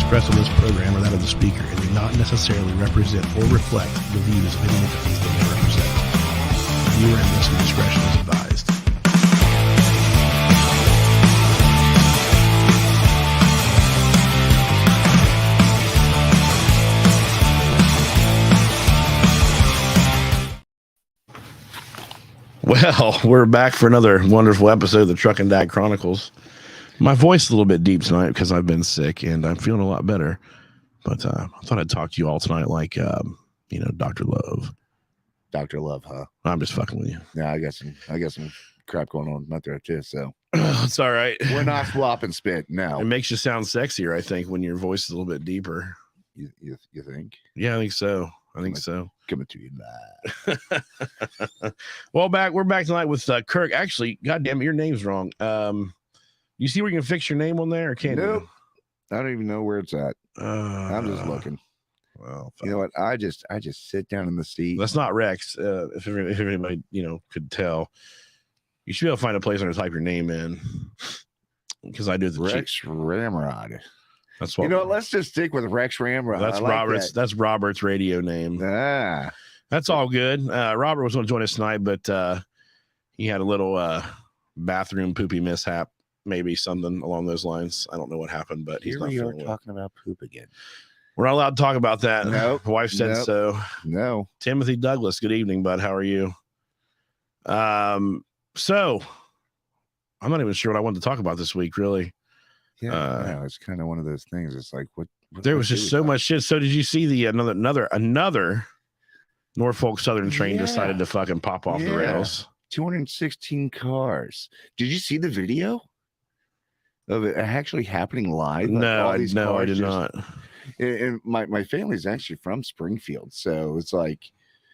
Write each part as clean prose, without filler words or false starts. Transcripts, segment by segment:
expressed on this program are that of the speaker and do not necessarily represent or reflect the views of any entities they may represent. Viewer and listener discretion is advised. Well, we're back for another wonderful episode of the Truckin Dad Chronicles. My voice is a little bit deep tonight because I've been sick and I'm feeling a lot better. But I thought I'd talk to you all tonight like, Dr. Love. Dr. Love, huh? I'm just fucking with you. Yeah, I got some crap going on out there too. So it's all right. We're not swapping spit. No. It makes you sound sexier, I think, when your voice is a little bit deeper. You think? Yeah, I think so. So. Coming to you live. Well, we're back tonight with Kirk. Actually, goddamn it, your name's wrong. You see where you can fix your name on there, or can't Nope. you? I don't even know where it's at. I'm just looking. Well, you know what? I just sit down in the seat. That's not Rex. If anybody could tell, you should be able to find a place where to type your name in. Because I do the Rex Ramrod. That's what. Let's just stick with Rex Ramrod. That's Robert's. That's Robert's radio name. That's all good. Robert was going to join us tonight, but he had a little bathroom poopy mishap. Maybe something along those lines. I don't know what happened, but he's not feeling well. Talking about poop again. We're not allowed to talk about that. No, my wife said so. No. Timothy Douglas. Good evening, bud. How are you? So I'm not even sure what I wanted to talk about this week, really. Yeah, it's kind of one of those things. It's like what there was just so much shit. So did you see the another Norfolk Southern train decided to fucking pop off the rails? 216 cars. Did you see the video of it actually happening live? No, I did not. And my family's actually from Springfield, so it's like,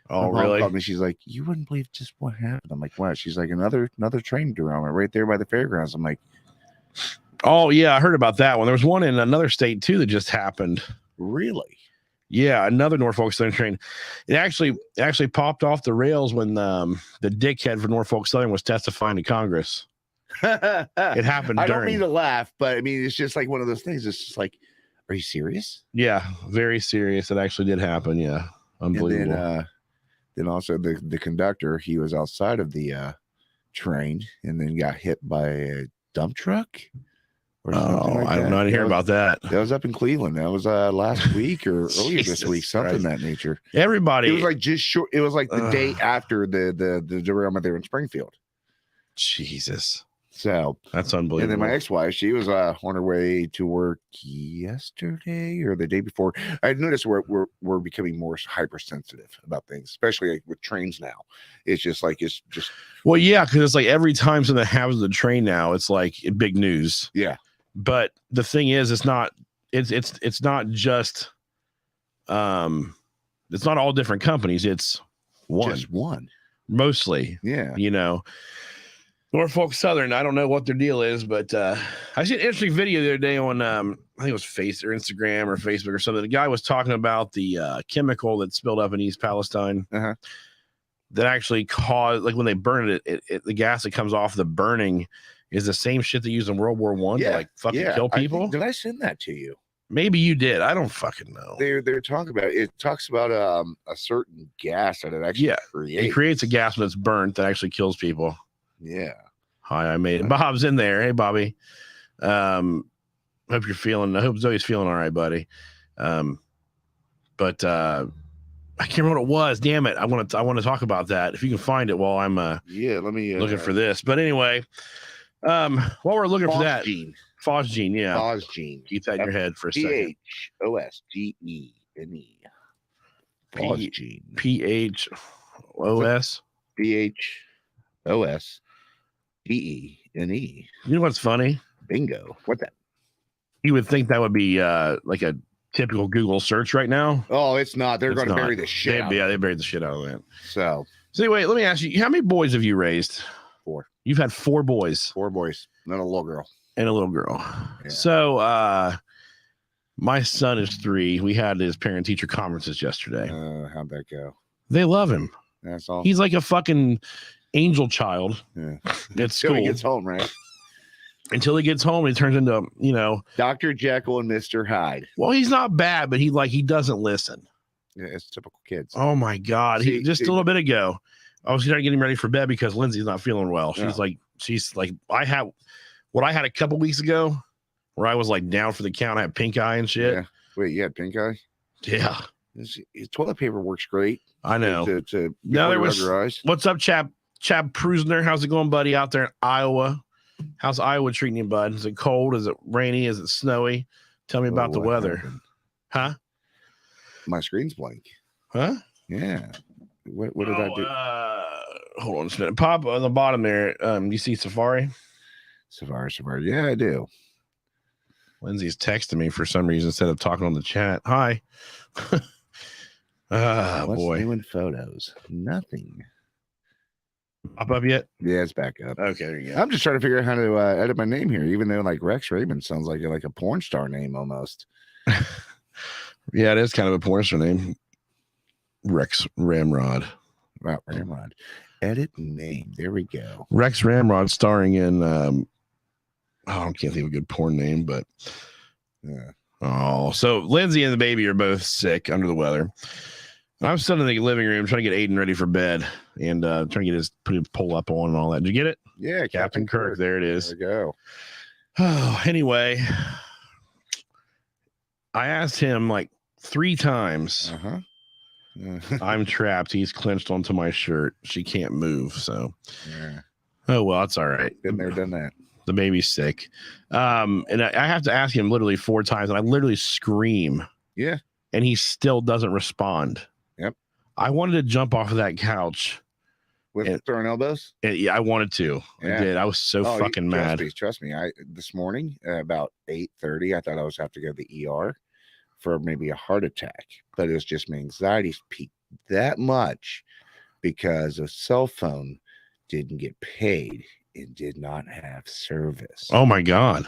oh really? Called me. She's like, you wouldn't believe just what happened. I'm like, wow. She's like, another train derailment right there by the fairgrounds. I'm like, oh yeah, I heard about that one. There was one in another state too that just happened. Really? Yeah, another Norfolk Southern train. It actually popped off the rails when the dickhead for Norfolk Southern was testifying to Congress. It happened. I don't mean to laugh, but I mean it's just like one of those things. It's just like, are you serious? Yeah, very serious. It actually did happen. Yeah, unbelievable. And then also the conductor, he was outside of the train and then got hit by a dump truck. I don't know. I didn't hear about that. That was up in Cleveland. That was last week or earlier this week, something of that nature. Everybody. It was like just short. It was like the day after the derailment there in Springfield. Jesus. So that's unbelievable. And then my ex-wife, she was on her way to work yesterday or the day before. I noticed we're becoming more hypersensitive about things, especially like with trains now. It's just well, yeah, because it's like every time something happens to the train now, it's like big news. Yeah. But the thing is, it's not just it's not all different companies. It's just one. Mostly. Yeah. Norfolk Southern, I don't know what their deal is, but I see an interesting video the other day on I think it was Instagram or Facebook or something. The guy was talking about the chemical that spilled up in East Palestine that actually caused, like when they burn it, the gas that comes off the burning is the same shit they used in World War I to like fucking kill people. Did I send that to you? Maybe you did. I don't fucking know. They're talking about it. Talks about a certain gas that it actually creates. It creates a gas when it's burnt that actually kills people. Yeah. Hi, I made it. Bob's in there. Hey, Bobby. Hope you're feeling. I hope Zoe's feeling all right, buddy. But I can't remember what it was. Damn it! I want to talk about that. If you can find it while I'm let me looking for this. But anyway, while we're looking for that, Phosgene, yeah, Phosgene. Keep that in your head for a second. Phosgene. Phosgene. PHOSGENE. You know what's funny? Bingo. What that? You would think that would be like a typical Google search right now. Oh, it's not. They're going to bury the shit out of it. Yeah, they buried the shit out of that. So anyway, let me ask you, how many boys have you raised? 4. You've had 4 boys. 4 boys. And a little girl. Yeah. So my son is 3. We had his parent-teacher conferences yesterday. How'd that go? They love him. That's all. He's like a fucking angel child at school. He gets home, right? until he gets home and he turns into, Dr. Jekyll and Mr. Hyde. well, he's not bad, but he doesn't listen. Yeah, it's typical kids. Oh my God. A little bit ago, I was getting ready for bed because Lindsay's not feeling well. She's like, I had a couple weeks ago where I was like down for the count. I had pink eye and shit. Yeah. Wait, you had pink eye? Yeah. Toilet paper works great. I know. Now there was, what's up, Chap Prusner? How's it going, buddy, out there in Iowa? How's Iowa treating you, bud? Is it cold? Is it rainy? Is it snowy? Tell me about the weather. Happened? Huh? My screen's blank. Huh? Yeah. What did I do? Hold on a minute. Pop on the bottom there. You see Safari? Safari. Yeah, I do. Lindsay's texting me for some reason instead of talking on the chat. Hi. What's boy. new in photos? Nothing. Pop up yet? Yeah, it's back up. Okay, there you go. I'm just trying to figure out how to edit my name here, even though like Rex Raymond sounds like a porn star name almost. Yeah, it is kind of a porn star name. Rex Ramrod. Wow, Ramrod. Edit name. There we go. Rex Ramrod starring in I can't think of a good porn name, but yeah. Oh, so Lindsay and the baby are both sick, under the weather. I'm sitting in the living room trying to get Aiden ready for bed and trying to get put his pull up on and all that. Did you get it? Yeah, Captain Kirk. There it is. There we go. Oh, anyway, I asked him like 3 times. I'm trapped. He's clenched onto my shirt. She can't move. So, yeah. Oh well, that's all right. Been there, done that. The baby's sick. And I have to ask him literally 4 times, and I literally scream. Yeah. And he still doesn't respond. Yep. I wanted to jump off of that couch. With throwing elbows? Yeah, I wanted to. Yeah. I did. I was so fucking mad. Trust me. This morning about 8:30, I thought I was have to go to the ER for maybe a heart attack, but it was just my anxiety peaked that much because a cell phone didn't get paid. It did not have service. Oh my God.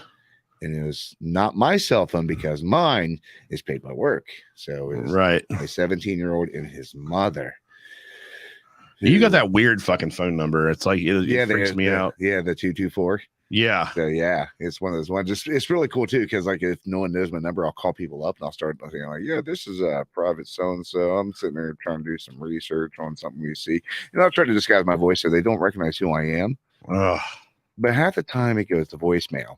And it was not my cell phone because mine is paid by work. So it was right. A 17-year-old and his mother. You got that weird fucking phone number. It's like it freaks me out. Yeah, the 224. Yeah. So yeah, it's one of those ones. It's really cool too, because like if no one knows my number, I'll call people up and I'll start saying like, yeah, this is a private so and so. I'm sitting there trying to do some research on something we see, and I'll try to disguise my voice so they don't recognize who I am. Ugh. But half the time it goes to voicemail.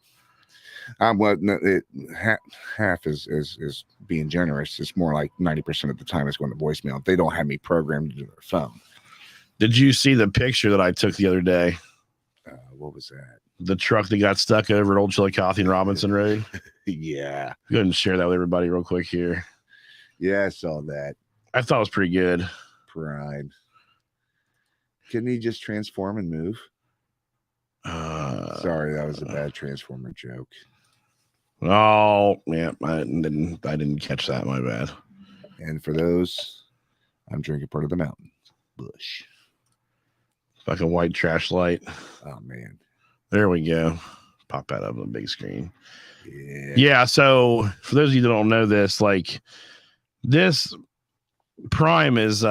Half is being generous. It's more like 90% of the time it's going to voicemail. They don't have me programmed to their phone. Did you see the picture that I took the other day? What was that? The truck that got stuck over at Old Chillicothe and Robinson Road. Yeah. Go ahead and share that with everybody real quick here. Yeah, I saw that. I thought it was pretty good. Prime. Couldn't he just transform and move? Sorry, that was a bad Transformer joke. Oh, yeah, I didn't catch that. My bad. And for those, I'm drinking part of the mountain. Bush. Fucking white trash light. Oh man. There we go. Pop that up on the big screen. Yeah. Yeah. So for those of you that don't know this, like this Prime is they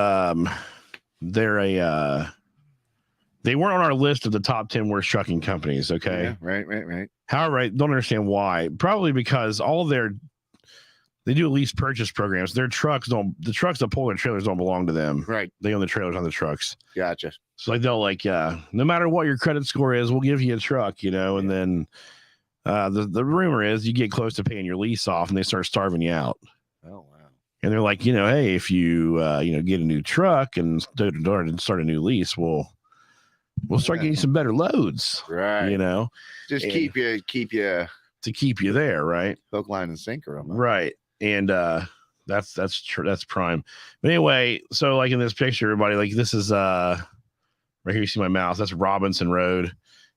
weren't on our list of the top 10 worst trucking companies. Okay. Yeah, right. However, I don't understand why. Probably because they do lease purchase programs. The trucks that pull their trailers don't belong to them. Right. They own the trailers on the trucks. Gotcha. So like they'll no matter what your credit score is, we'll give you a truck, and then the rumor is you get close to paying your lease off and they start starving you out. Oh wow. And they're like, hey, if you get a new truck and start a new lease, we'll start getting some better loads. Right. Just keep you to keep you there, right? Hook, line, and sinker. Right. And that's Prime. But anyway, so like in this picture, everybody, like this is right here, you see my mouse. That's Robinson Road,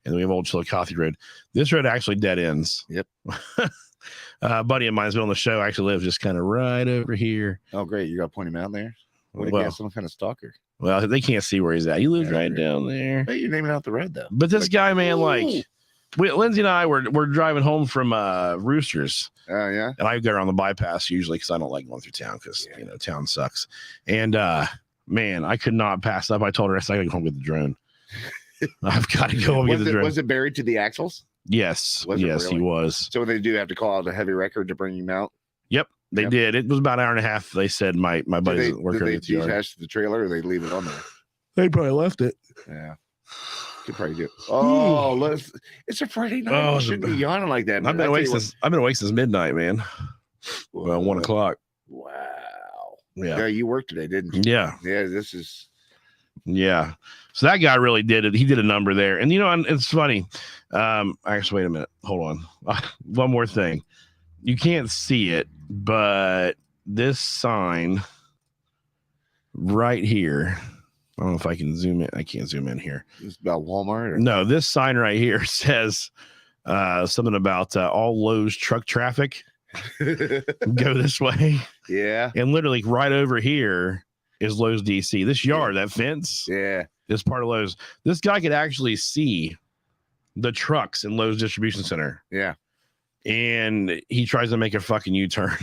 and then we have Old Chillicothe Road. This road actually dead ends. Yep. A buddy of mine's been on the show, actually lives just kind of right over here. Oh, great. You got to point him out there? What if you have some kind of stalker? Well, they can't see where he's at. He lives right down there. Hey, you're naming out the road, though. But this guy, man, Lindsay and I we're driving home from Roosters. Oh, yeah? And I go around the bypass usually because I don't like going through town because, town sucks. And, man, I could not pass up. I told her, I got to go home and get the drone. I've got to go home and get the drone. Was it buried to the axles? Yes. Was it Yes, he really? was. So they do have to call out a heavy record to bring him out. Yep, they did. It was about an hour and a half. They said my buddies Did working they at the yard. detach the trailer, or they leave it on there? They probably left it. Yeah. Could probably do. Oh, it's a Friday night. Oh, You shouldn't be yawning like that. I've been awake since midnight, man. Well, 1 o'clock. Wow. Yeah. Yeah, you worked today, didn't you? Yeah. Yeah, this is. Yeah. So that guy really did it. He did a number there. And and it's funny. Actually, wait a minute. Hold on. One more thing. You can't see it, but this sign right here. I don't know if I can zoom in. I can't zoom in here. It's about Walmart? No, this sign right here says something about all Lowe's truck traffic go this way. Yeah. And literally right over here is Lowe's DC. This yard, that fence, is part of Lowe's. This guy could actually see the trucks in Lowe's distribution center. Yeah. And he tries to make a fucking U-turn.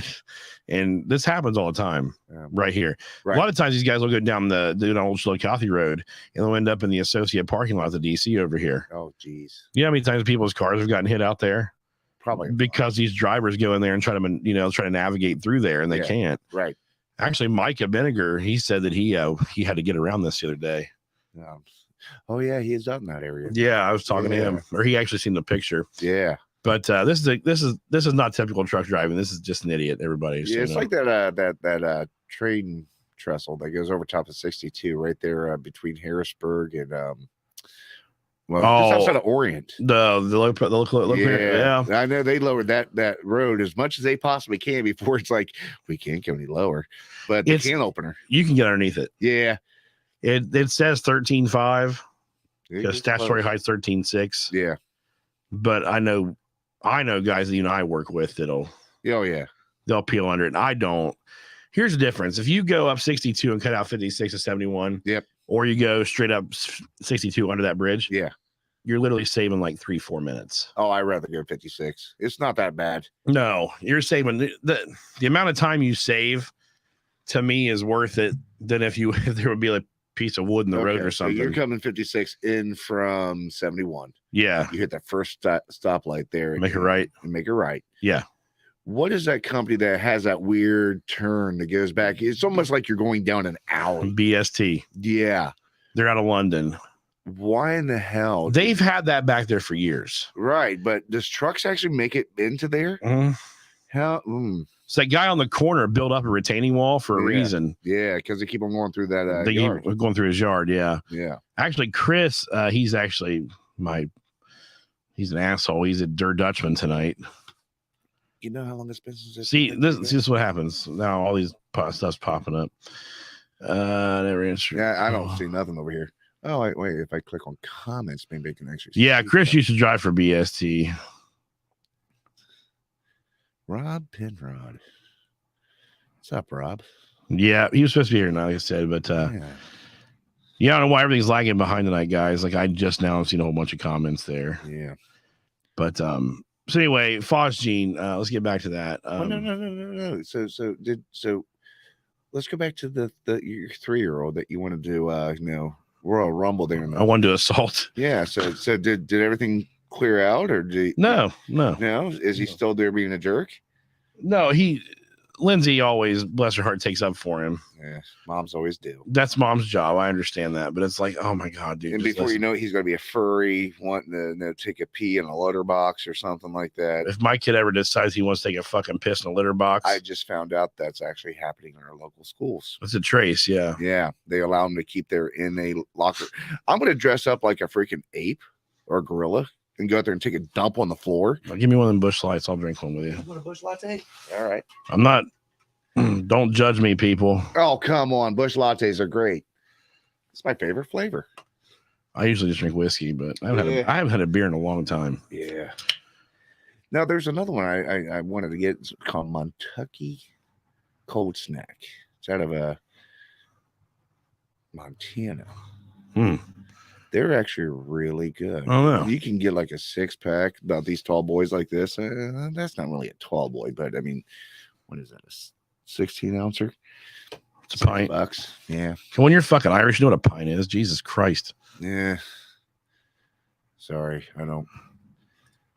And this happens all the time right here. Right. A lot of times these guys will go down the old Chillicothe Road and they'll end up in the associate parking lot of the DC over here. Oh, geez. You know how many times people's cars have gotten hit out there? Probably. Because these drivers go in there and try to navigate through there and they can't. Right. Actually, Micah Vinegar, he said that he had to get around this the other day. Oh, yeah, he is out in that area. Yeah, I was talking to him, or he actually seen the picture. Yeah. But this is not typical truck driving. This is just an idiot. Everybody. Yeah, it's like that train trestle that goes over top of 62 right there between Harrisburg and just outside of Orient. Yeah. I know they lowered that road as much as they possibly can before it's like we can't go any lower. But the can opener, you can get underneath it. Yeah. It says 13.5 because statutory height's 13.6. Yeah. But I know guys that I work with that'll they'll peel under it. And I don't. Here's the difference. If you go up 62 and cut out 56 to 71, or you go straight up 62 under that bridge, you're literally saving like 3-4 minutes. Oh, I'd rather go 56. It's not that bad. No, you're saving the amount of time you save to me is worth it than if there would be a piece of wood in the road or something. So you're coming 56 in from 71. Yeah. You hit that first stoplight there. Make it right. And make it right. Yeah. What is that company that has that weird turn that goes back? It's almost like you're going down an alley. BST. Yeah. They're out of London. Why in the hell? They've had that back there for years. Right. But does trucks actually make it into there? Mm-hmm. How? So that guy on the corner built up a retaining wall for a reason. Yeah, because they keep on going through that yard. Going through his yard, yeah. Yeah. Actually, Chris, he's actually he's an asshole. He's a Der Dutchman tonight. You know how long this business is? See, this is what happens. Now all these stuff's popping up. Never answer. Yeah, I don't see nothing over here. Oh, wait. If I click on comments, maybe I can actually see. Yeah, Chris used to drive for BST. Rob Penrod. What's up, Rob? Yeah, he was supposed to be here tonight, like I said, but I don't know why everything's lagging behind tonight, guys. Like I just now have seen a whole bunch of comments there. Yeah. But so anyway, Phosgene, let's get back to that. No. So let's go back to your 3-year-old that you wanted to Royal Rumble there. I wanted to assault. Yeah. So did everything clear out, or No. Is he still there being a jerk? No, Lindsay always, bless her heart, takes up for him. Yeah, moms always do. That's mom's job. I understand that, but it's like, oh my god, dude! And before you know it, he's going to be a furry wanting to take a pee in a litter box or something like that. If my kid ever decides he wants to take a fucking piss in a litter box, I just found out that's actually happening in our local schools. It's a trace, yeah. Yeah, they allow them to keep their in a locker. I'm going to dress up like a freaking ape or a gorilla and go out there and take a dump on the floor. Well, give me one of them Busch Lights. I'll drink one with you. You want a Busch Latte? All right. I'm not. Don't judge me, people. Oh, come on. Busch Lattes are great. It's my favorite flavor. I usually just drink whiskey, but I haven't had a beer in a long time. Yeah. Now, there's another one I wanted to get. It's called Montucky Cold Snack. It's out of Montana. They're actually really good. Oh, no. You can get like a 6-pack about these tall boys like this. That's not really a tall boy, but I mean, what is that? A 16-ouncer? It's a pint. $6. Yeah. When you're fucking Irish, you know what a pint is. Jesus Christ. Yeah. Sorry, I don't.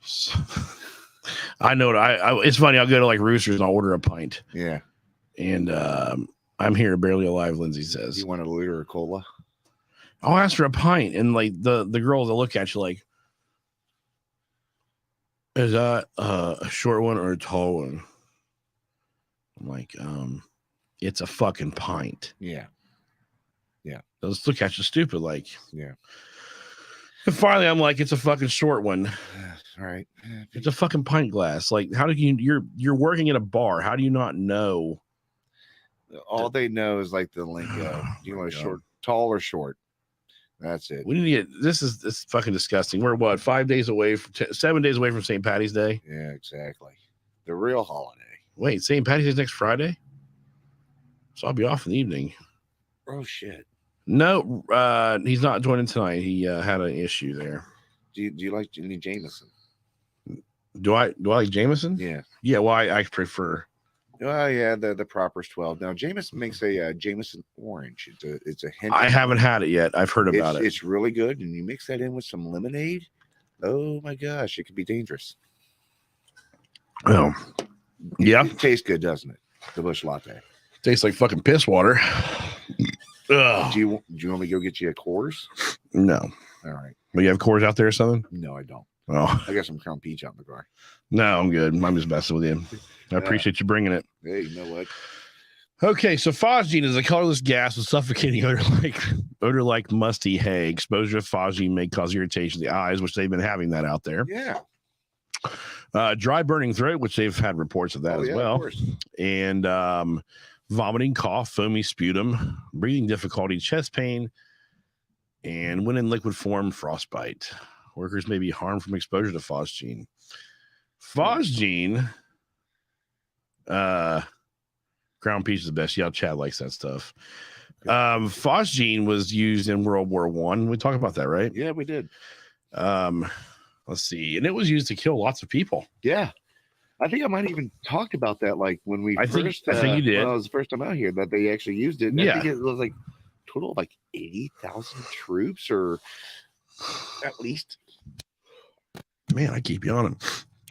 So, I know. It's funny. I'll go to like Roosters and I'll order a pint. Yeah. And I'm here barely alive, Lindsay says. You want a liter of cola? I'll ask for a pint. And like the girls will look at you like, is that a short one or a tall one? I'm like, it's a fucking pint. Yeah. Yeah. They'll just look at you stupid like. Yeah. And finally, I'm like, it's a fucking short one. All right. It's a fucking pint glass. Like, how do you're working at a bar? How do you not know? All they know is like the lingo. Do you want short, tall, or short? That's it. We need to get this is fucking disgusting. We're what 7 days away from St. Patty's Day. Yeah, exactly. The real holiday. Wait, St. Patty's Day is next Friday, so I'll be off in the evening. Oh shit. No, he's not joining tonight. He had an issue there. Do you like any Jameson? Do I like Jameson? Yeah. Yeah. Well, I prefer. Oh yeah, the proper's 12. Now Jameson makes a Jameson orange. It's a hint. I haven't had it yet. I've heard about it. It's really good, and you mix that in with some lemonade. Oh my gosh, it could be dangerous. Oh, yeah. It tastes good, doesn't it? The Busch Latte. Tastes like fucking piss water. Ugh. Do you want me to go get you a Coors? No. All right. But you have Coors out there or something? No, I don't. Oh, I got some Crown Peach out in the car. No, I'm good. I'm just messing with you. I appreciate you bringing it. Hey, you know what? Okay, so phosgene is a colorless gas with suffocating odor like musty hay. Exposure to phosgene may cause irritation of the eyes, which they've been having that out there. Yeah. Dry burning throat, which they've had reports of that as well. Of course. And vomiting, cough, foamy sputum, breathing difficulty, chest pain, and when in liquid form, frostbite. Workers may be harmed from exposure to phosgene. Phosgene, Crown Peach is the best. Yeah, Chad likes that stuff. Phosgene was used in World War I. We talked about that, right? Yeah, we did. Let's see. And it was used to kill lots of people. Yeah. I think I might even talked about that, like when we I think you did. Well, it was the first time out here that they actually used it. Yeah. I think it was like total of like 80,000 troops, or at least. Man, I keep yawning.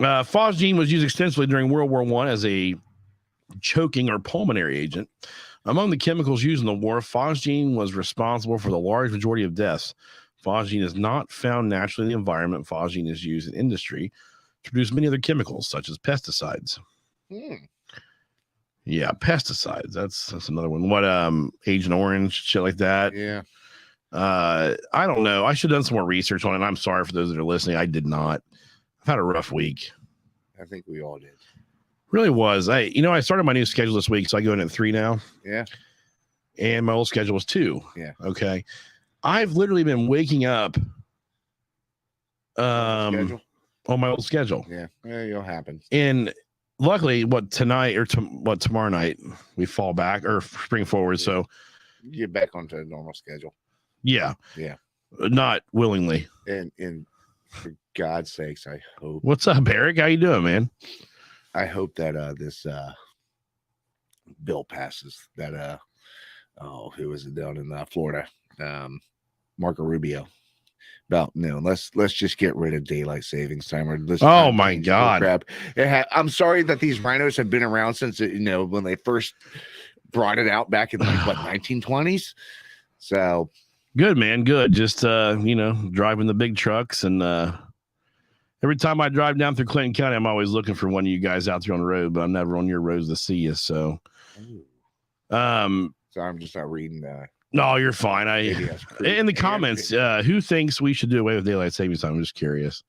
Phosgene was used extensively during World War I as a choking or pulmonary agent. Among the chemicals used in the war, phosgene was responsible for the large majority of deaths. Phosgene is not found naturally in the environment. Phosgene is used in industry to produce many other chemicals, such as pesticides. Yeah, pesticides. That's another one. What Agent Orange, shit like that. Yeah. I don't know. I should have done some more research on it. I'm sorry for those that are listening. I did not. I've had a rough week. I think we all did. Really was. I started my new schedule this week, so I go in at 3 now. Yeah. And my old schedule was 2. Yeah. Okay. I've literally been waking up on my old schedule. Yeah. It'll happen. And luckily, tomorrow night we fall back or spring forward. Yeah. So you get back onto a normal schedule. Yeah. Yeah. Not willingly. And for God's sakes, I hope. What's up, Eric? How you doing, man? I hope that this bill passes. That who was it down in Florida? Marco Rubio. About let's just get rid of daylight savings time. Oh my God! Crap. I'm sorry that these rhinos have been around since when they first brought it out back in 1920s. So good, man. Good. Just driving the big trucks, and every time I drive down through Clinton County, I'm always looking for one of you guys out there on the road, but I'm never on your roads to see you. So, so I'm just not reading that. No, you're fine. In the comments, who thinks we should do away with daylight savings time? I'm just curious.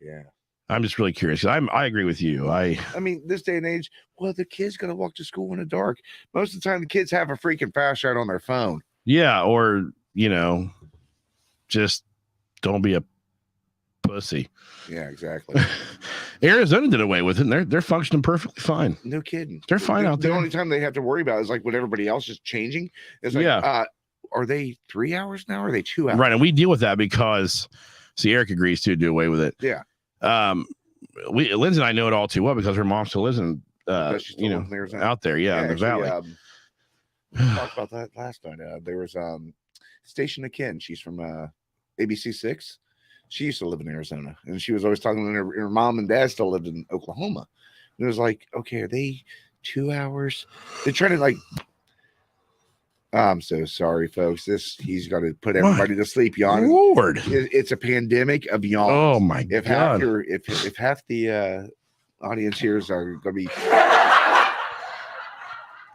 Yeah. I'm just really curious. I agree with you. I mean, this day and age, the kid's gonna walk to school in the dark. Most of the time, the kids have a freaking flash light on their phone. Yeah, or just don't be a pussy. Yeah, exactly. Arizona did away with it, and they're functioning perfectly fine. No kidding. They're fine out there. The only time they have to worry about is like when everybody else is changing. It's like, are they 3 hours now? Or are they 2 hours? Right, and we deal with that because Eric agrees to do away with it. Yeah. Lindsay and I know it all too well because her mom still lives in out there, in the valley. We talked about that last night. There was Station of Ken. She's from ABC6. She used to live in Arizona, and she was always talking to her mom and dad still lived in Oklahoma. And it was like, okay, are they 2 hours? They're trying to like. I'm so sorry, folks. He's got to put everybody to sleep. Yawn. Lord, it's a pandemic of yawns. Oh my if God! If half the audience here are going to be.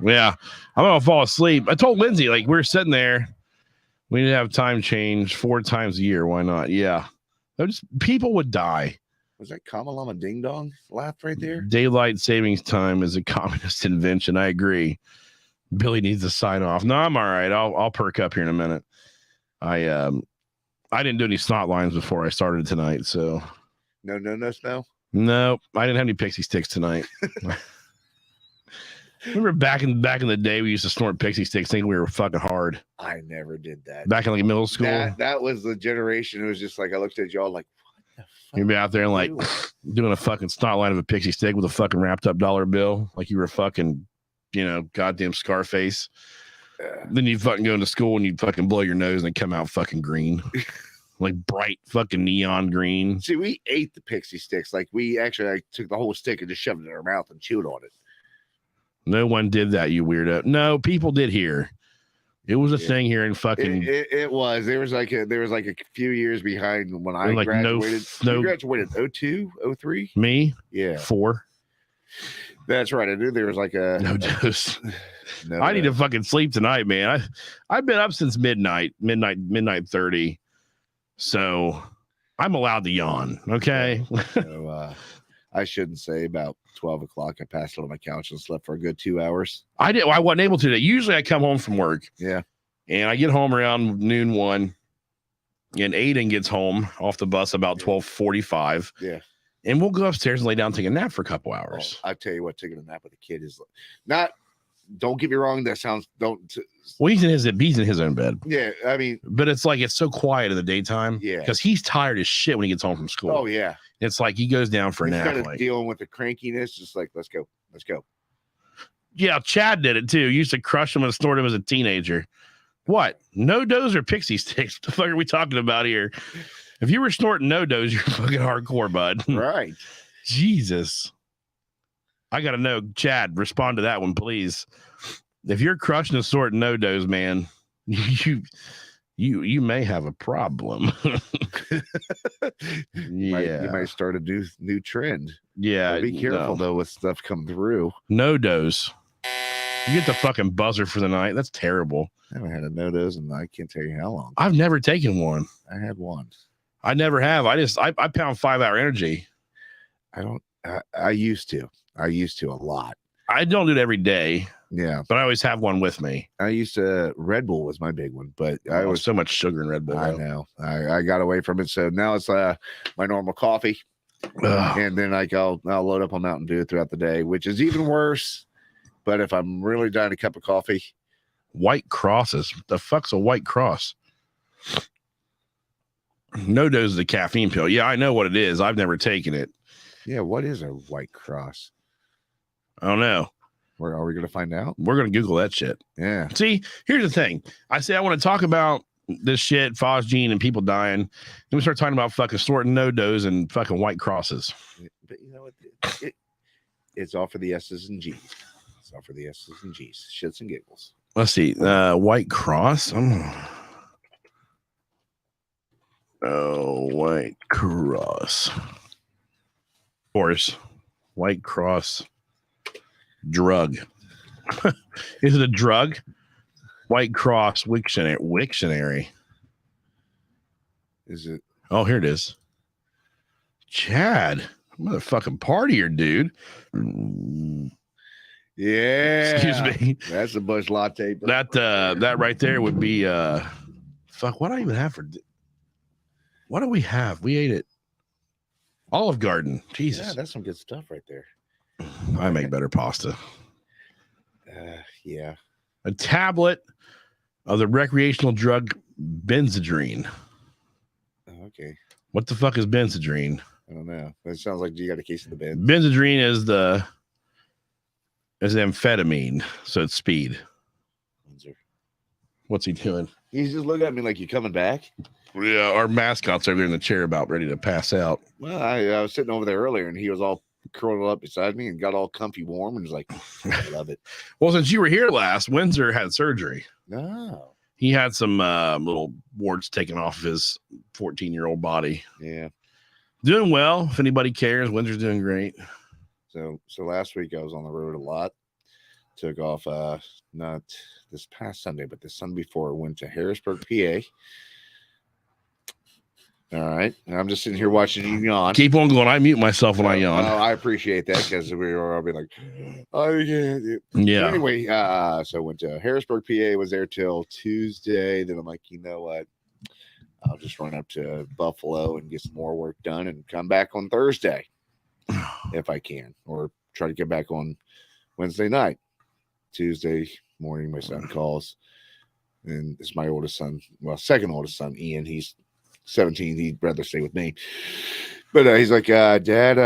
Yeah, I'm gonna fall asleep. I told Lindsay, like, we were sitting there, we need to have time change 4 times a year. Why not? Yeah, people would die. Was that Kamalama Ding Dong laugh right there? Daylight savings time is a communist invention. I agree. Billy needs to sign off. No, I'm all right. I'll perk up here in a minute. I didn't do any snot lines before I started tonight, so no. Nope, I didn't have any pixie sticks tonight. Remember back in the day, we used to snort pixie sticks thinking we were fucking hard. I never did that. Back in like middle school. That was the generation. It was just like I looked at y'all like, what the fuck? You'd be out there and like doing a fucking snot line of a pixie stick with a fucking wrapped up dollar bill, like you were fucking, goddamn Scarface. Then you'd fucking go into school and you'd fucking blow your nose and come out fucking green. Like bright fucking neon green. See, we ate the pixie sticks. Like we actually took the whole stick and just shoved it in our mouth and chewed on it. No one did that, you weirdo. No, people did here. It was a thing here in fucking. It was. There was like a few years behind when I graduated. You graduated 02, 03? Me? Yeah. 4. That's right. I knew there was like a no dose. I need to fucking sleep tonight, man. I've been up since midnight 30. So I'm allowed to yawn. Okay. So, I shouldn't say about 12 o'clock. I passed out on my couch and slept for a good 2 hours. I wasn't able to today. Usually I come home from work. Yeah. And I get home around noon 1. And Aiden gets home off the bus about 12:45. Yeah. And we'll go upstairs and lay down and take a nap for a couple hours. I tell you what, taking a nap with a kid is not. Don't get me wrong. That sounds Well, he's in his own bed. Yeah, I mean, but it's like it's so quiet in the daytime. Yeah, because he's tired as shit when he gets home from school. Oh yeah, it's like he goes down for a nap. Kind of dealing with the crankiness, just like let's go. Yeah, Chad did it too. Used to crush him and snort him as a teenager. What? No dose or pixie sticks? What the fuck are we talking about here? If you were snorting no dose, you're fucking hardcore, bud. Right. Jesus. I gotta know, Chad, respond to that one, please. If you're crushing and snorting no dose, man, you may have a problem. You might start a new trend. Yeah. Well, be careful though with stuff coming through. No dose. You get the fucking buzzer for the night. That's terrible. I haven't had a no dose and I can't tell you how long. I've never taken one. I had one. I never have. I pound 5-hour energy. I used to a lot. I don't do it every day. Yeah. But I always have one with me. I used to, Red Bull was my big one, but I was so much sugar in Red Bull. I know. I got away from it. So now it's my normal coffee. And then I'll load up on Mountain Dew throughout the day, which is even worse. But if I'm really dying a cup of coffee. White Crosses. The fuck's a White Cross? No dose is a caffeine pill. Yeah, I know what it is. I've never taken it. Yeah, what is a White Cross? I don't know. Where are we going to find out? We're going to Google that shit. Yeah. See, here's the thing. I say I want to talk about this shit, phosgene, and people dying. Then we start talking about fucking snorting no dose and fucking White Crosses. But you know what? It's all for the S's and G's. It's all for the S's and G's. Shits and giggles. Let's see. White Cross. White Cross. Of course. White Cross drug. Is it a drug? White Cross Wiktionary. Is it? Oh, here it is. Chad, motherfucking partier, dude. Yeah. Excuse me. That's a Bush latte. That right there would be fuck. What do I even have for? What do we have? We ate it. Olive Garden. Jesus. Yeah, that's some good stuff right there. I make better pasta. Yeah. A tablet of the recreational drug Benzedrine. Oh, okay. What the fuck is Benzedrine? I don't know. It sounds like you got a case of the Benz. Benzedrine is amphetamine, so it's speed. What's he doing? He's just looking at me like, you coming back? Yeah, our mascot's over there in the chair about ready to pass out. Well, I was sitting over there earlier, and he was all curled up beside me and got all comfy warm, and was like, I love it. Well, since you were here last, Windsor had surgery. No. He had some little warts taken off of his 14-year-old body. Yeah. Doing well. If anybody cares, Windsor's doing great. So last week I was on the road a lot. Took off not this past Sunday, but the Sunday before. I went to Harrisburg, PA. All right. And I'm just sitting here watching you yawn. Keep on going. I mute myself when I yawn. I appreciate that, because we were all be like, oh yeah. Yeah. But anyway, so I went to Harrisburg, PA, was there till Tuesday. Then I'm like, you know what? I'll just run up to Buffalo and get some more work done and come back on Thursday if I can, or try to get back on Wednesday night. Tuesday morning, my son calls, and it's my oldest son, well, second oldest son, Ian. He's 17. He'd rather stay with me, but he's like, Dad,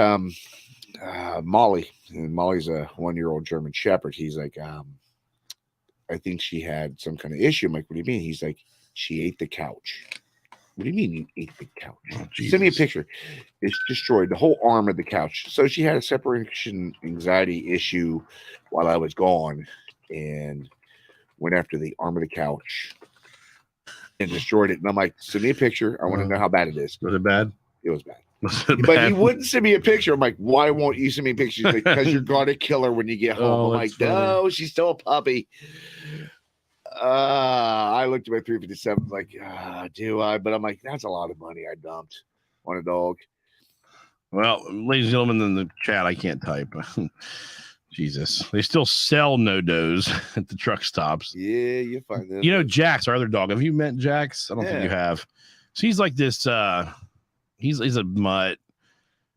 Molly, and Molly's a 1-year-old German Shepherd. He's like, I think she had some kind of issue. I'm like, what do you mean? He's like, she ate the couch. What do you mean you ate the couch? Oh, send me a picture. It's destroyed the whole arm of the couch. So she had a separation anxiety issue while I was gone, and went after the arm of the couch and destroyed it. And I'm like, send me a picture. I want to know how bad it is. Was it bad? It was bad. Was it But bad? he wouldn't send me a picture. I'm like, why won't you send me pictures? Like, because you're gonna kill her when you get home. Oh, I'm like, that's funny. no, she's still a puppy. I looked at my 357, like, do I? But I'm like, that's a lot of money I dumped on a dog. Well, ladies and gentlemen in the chat, I can't type. Jesus. They still sell no-dos at the truck stops. Yeah, you find that. You know, Jax, our other dog. Have you met Jax? I don't think Yeah. you have. So he's like this, he's a mutt.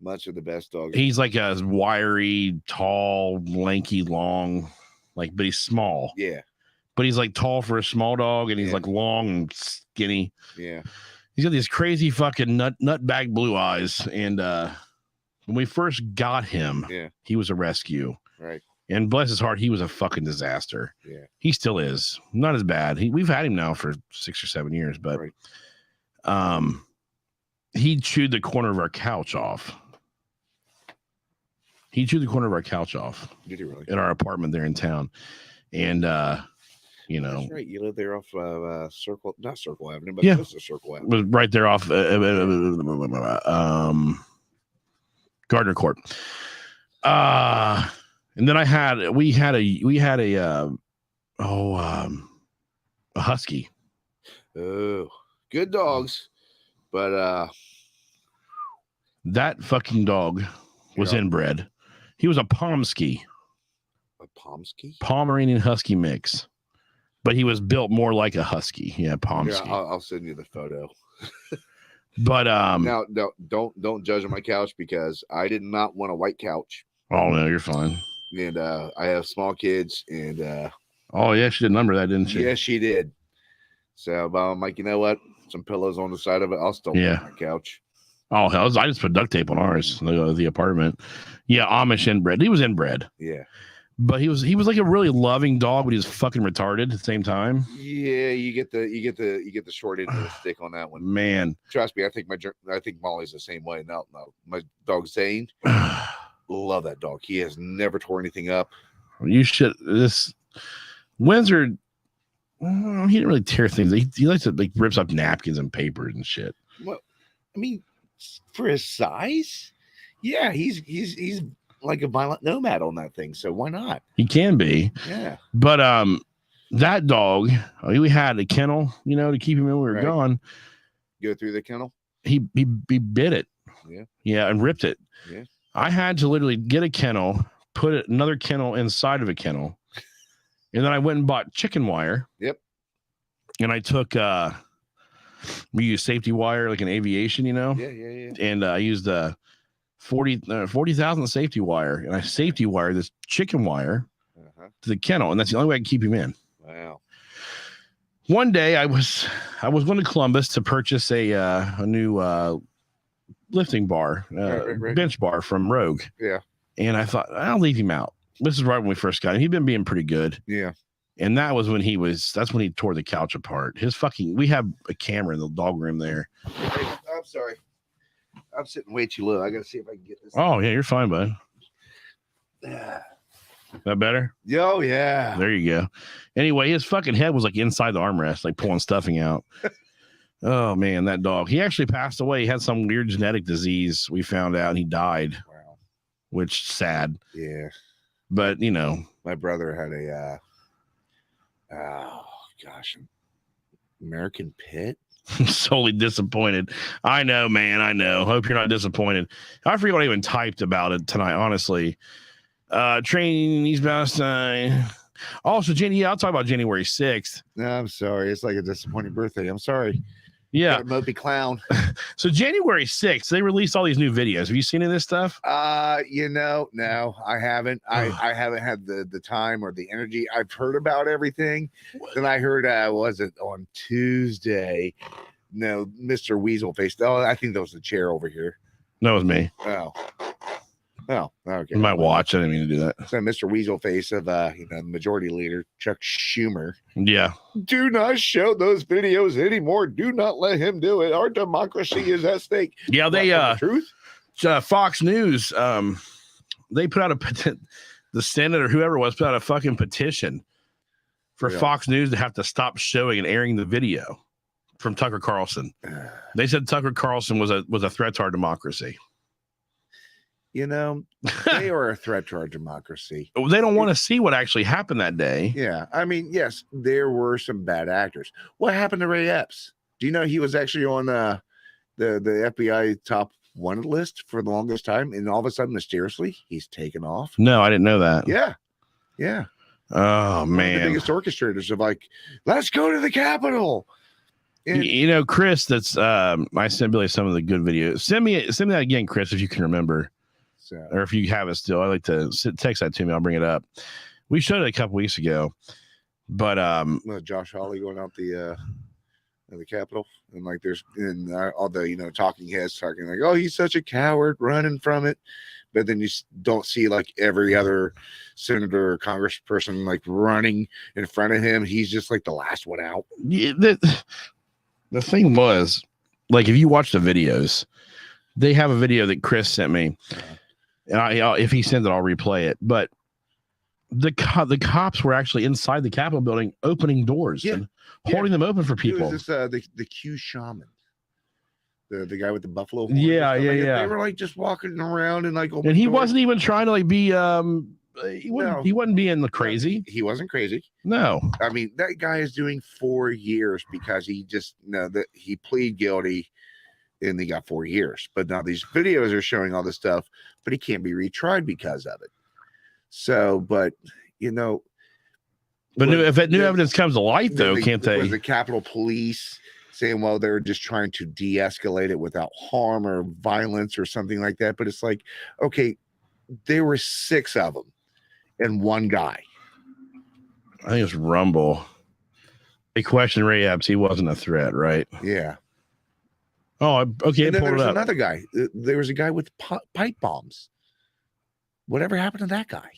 Much of the best dogs. He's like a wiry, tall, lanky, long, like, but he's small. Yeah, But he's like tall for a small dog, and he's Yeah. like long and skinny. yeah. He's got these crazy fucking nutbag blue eyes. And when we first got him, Yeah. he was a rescue. Right. And bless his heart, he was a fucking disaster. Yeah. He still is. Not as bad. We've had him now for 6 or 7 years, but Right. he chewed the corner of our couch off. He chewed the corner of our couch off Did you really? in our apartment there in town. And you know, That's right. You live there off not Circle Avenue, but Yeah. close to Circle Avenue. was right there off Gardner Court. And then we had a husky. Oh, good dogs, but That fucking dog was Yeah. inbred. He was a Pomsky, a Pomsky. Pomeranian Husky mix, but he was built more like a husky. Yeah, Yeah, Pomsky. I'll send you the photo. But Now, no, don't judge on my couch, because I did not want a white couch, oh no, you're fine. and I have small kids, and Oh yeah, she did number that, didn't she? yes, she did. So I'm like, you know what? Some pillows on the side of it. I'll still Yeah. put my couch. Oh hell, I just put duct tape on ours, the apartment. Yeah, Amish inbred. He was inbred, Yeah, but he was like a really loving dog, but he was fucking retarded at the same time. yeah. You get the short end of the stick on that one. Man, Trust me, I think Molly's the same way. No, my dog Zane, love that dog. He has never tore anything up. you should. This Windsor, he didn't really tear things. He likes to like rips up napkins and papers and shit. Well, I mean, for his size, yeah, he's like a violent nomad on that thing. So why not? He can be, Yeah, but that dog, we had a kennel, you know, to keep him when we were Right. gone. go through the kennel. He bit it. Yeah, and ripped it. Yeah. I had to literally get a kennel, put another kennel inside of a kennel, and then I went and bought chicken wire. Yep. And I took we use safety wire like an aviation, you know. Yeah. And I used 40,000 safety wire, and I safety wired this chicken wire Uh-huh. to the kennel, and that's the only way I can keep him in. Wow. One day I was going to Columbus to purchase a new lifting bar, Right. bench bar from Rogue. Yeah. And I thought, I'll leave him out. This is right when we first got him. He'd been being pretty good. Yeah. And that was when that's when he tore the couch apart. We have a camera in the dog room there. I'm sorry. I'm sitting way too low. I got to see if I can get this. Oh, yeah, you're fine, bud. Yeah. That better? Oh, yeah. There you go. Anyway, his fucking head was like inside the armrest, like pulling stuffing out. Oh, man, that dog. He actually passed away. He had some weird genetic disease, we found out, and he died. Wow. Which sad. Yeah. But, you know. My brother had a, American Pit. Solely disappointed. I know, man. I know. Hope you're not disappointed. I forget what I even typed about it tonight, honestly. Training East Palestine. Also, I'll talk about January 6th. No, I'm sorry. It's like a disappointing birthday. I'm sorry. Yeah. Mopey clown. So January 6th, they released all these new videos. Have you seen any of this stuff? No, I haven't. I haven't had the time or the energy. I've heard about everything. Then I heard, was it on Tuesday? No, Mr. Weaselface. Oh, I think that was the chair over here. That was me. Oh, okay. My watch. I didn't mean to do that. So Mr. Weaselface of the majority leader, Chuck Schumer. Yeah. Do not show those videos anymore. Do not let him do it. Our democracy is at stake. Yeah, they the truth. Fox News, they put out the Senate or whoever it was put out a fucking petition for Fox News to have to stop showing and airing the video from Tucker Carlson. They said Tucker Carlson was a threat to our democracy. You know, they are a threat to our democracy. They don't want to see what actually happened that day. Yeah. I mean, yes, there were some bad actors. What happened to Ray Epps? Do you know he was actually on the FBI top wanted list for the longest time, and all of a sudden, mysteriously, he's taken off? No, I didn't know that. Yeah. Oh, man. The biggest orchestrators of like, let's go to the Capitol. And, you know, Chris, that's I sent Billy some of the good videos. Send me that again, Chris, if you can remember. Or if you have it still, I'd like to text that to me. I'll bring it up. We showed it a couple weeks ago, but Josh Hawley going out the Capitol, and like there's all the talking heads talking like, oh, he's such a coward running from it, but then you don't see like every other senator or congressperson like running in front of him. He's just like the last one out. Yeah, the thing was, like, if you watch the videos, they have a video that Chris sent me. And if he sends it, I'll replay it. But the cops were actually inside the Capitol building, opening doors and holding them open for people. It was this, the Q shaman, the guy with the buffalo horns. Yeah. They were like just walking around and like. And he wasn't even trying to like be. He wasn't being crazy. He wasn't crazy. No. I mean, that guy is doing 4 years because he just that he pleaded guilty. And they got 4 years, but now these videos are showing all this stuff, but he can't be retried because of it. So, but if new evidence comes to light, though, can't they? Was the Capitol Police saying, well, they're just trying to de-escalate it without harm or violence or something like that? But it's like, okay, there were 6 of them and one guy. I think it's Rumble. They questioned Ray Epps. He wasn't a threat, right? Yeah. Oh, okay. And then there's another guy. There was a guy with pipe bombs. Whatever happened to that guy?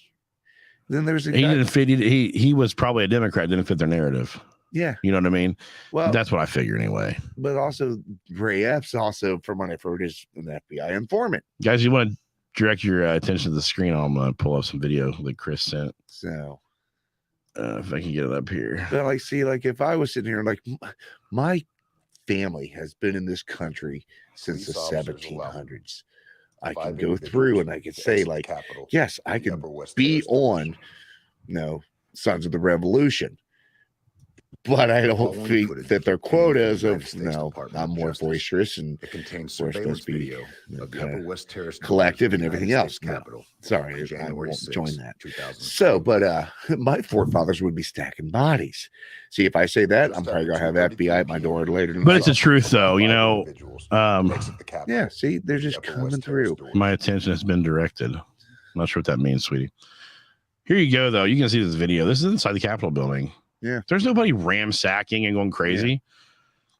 Then there's a guy. Didn't fit. He was probably a Democrat. Didn't fit their narrative. Yeah, you know what I mean. Well, that's what I figure anyway. But also, Ray Epps, also from what I've heard, is an FBI informant. Guys, you want to direct your attention to the screen? I'm gonna pull up some video that Chris sent. So, if I can get it up here. But if I was sitting here, like my family has been in this country since the 1700s. I can go through and I can say, like, yes, I can be on, Sons of the Revolution, but I don't think that their quotas of I'm more boisterous and it contains surveillance video of the Upper West Terrace collective and everything else. Sorry, I won't join that. So, but my forefathers would be stacking bodies. See, if I say that, I'm probably gonna have FBI at my door later. But it's the truth, though. Yeah. See, they're just coming through. My attention has been directed. I'm not sure what that means, sweetie. Here you go, though. You can see this video. This is inside the Capitol building. Yeah. There's nobody ransacking and going crazy. Yeah.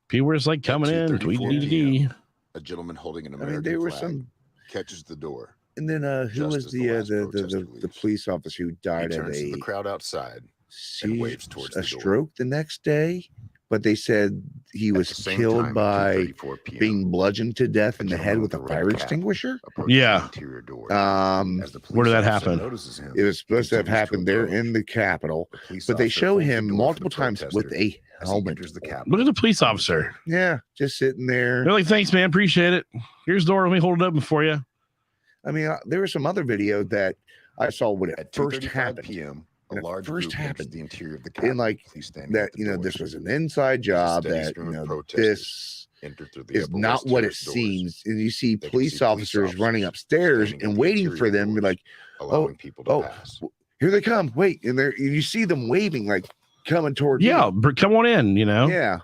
People were just like coming in. Tweet. A gentleman holding an American flag catches the door. And then who was the police officer who died at the crowd outside and waves towards a the door. stroke the next day, but they said he was killed by being bludgeoned to death in the head with a fire extinguisher. Yeah. Interior door. Where did that happen? It was supposed to have happened there in the Capitol, but they show him multiple times with a helmet. Look at the police officer. Yeah, just sitting there. They're like, thanks, man. Appreciate it. Here's the door. Let me hold it open for you. I mean, there was some other video that I saw when it first happened. PM, a large first group happened the interior of the Capitol. And like that, this was an inside job, that this is not what it seems. And you see police officers running upstairs and waiting for them, like, allowing people to pass. Here they come. Wait, and you see them waving, like coming toward you. Yeah, come on in. Yeah,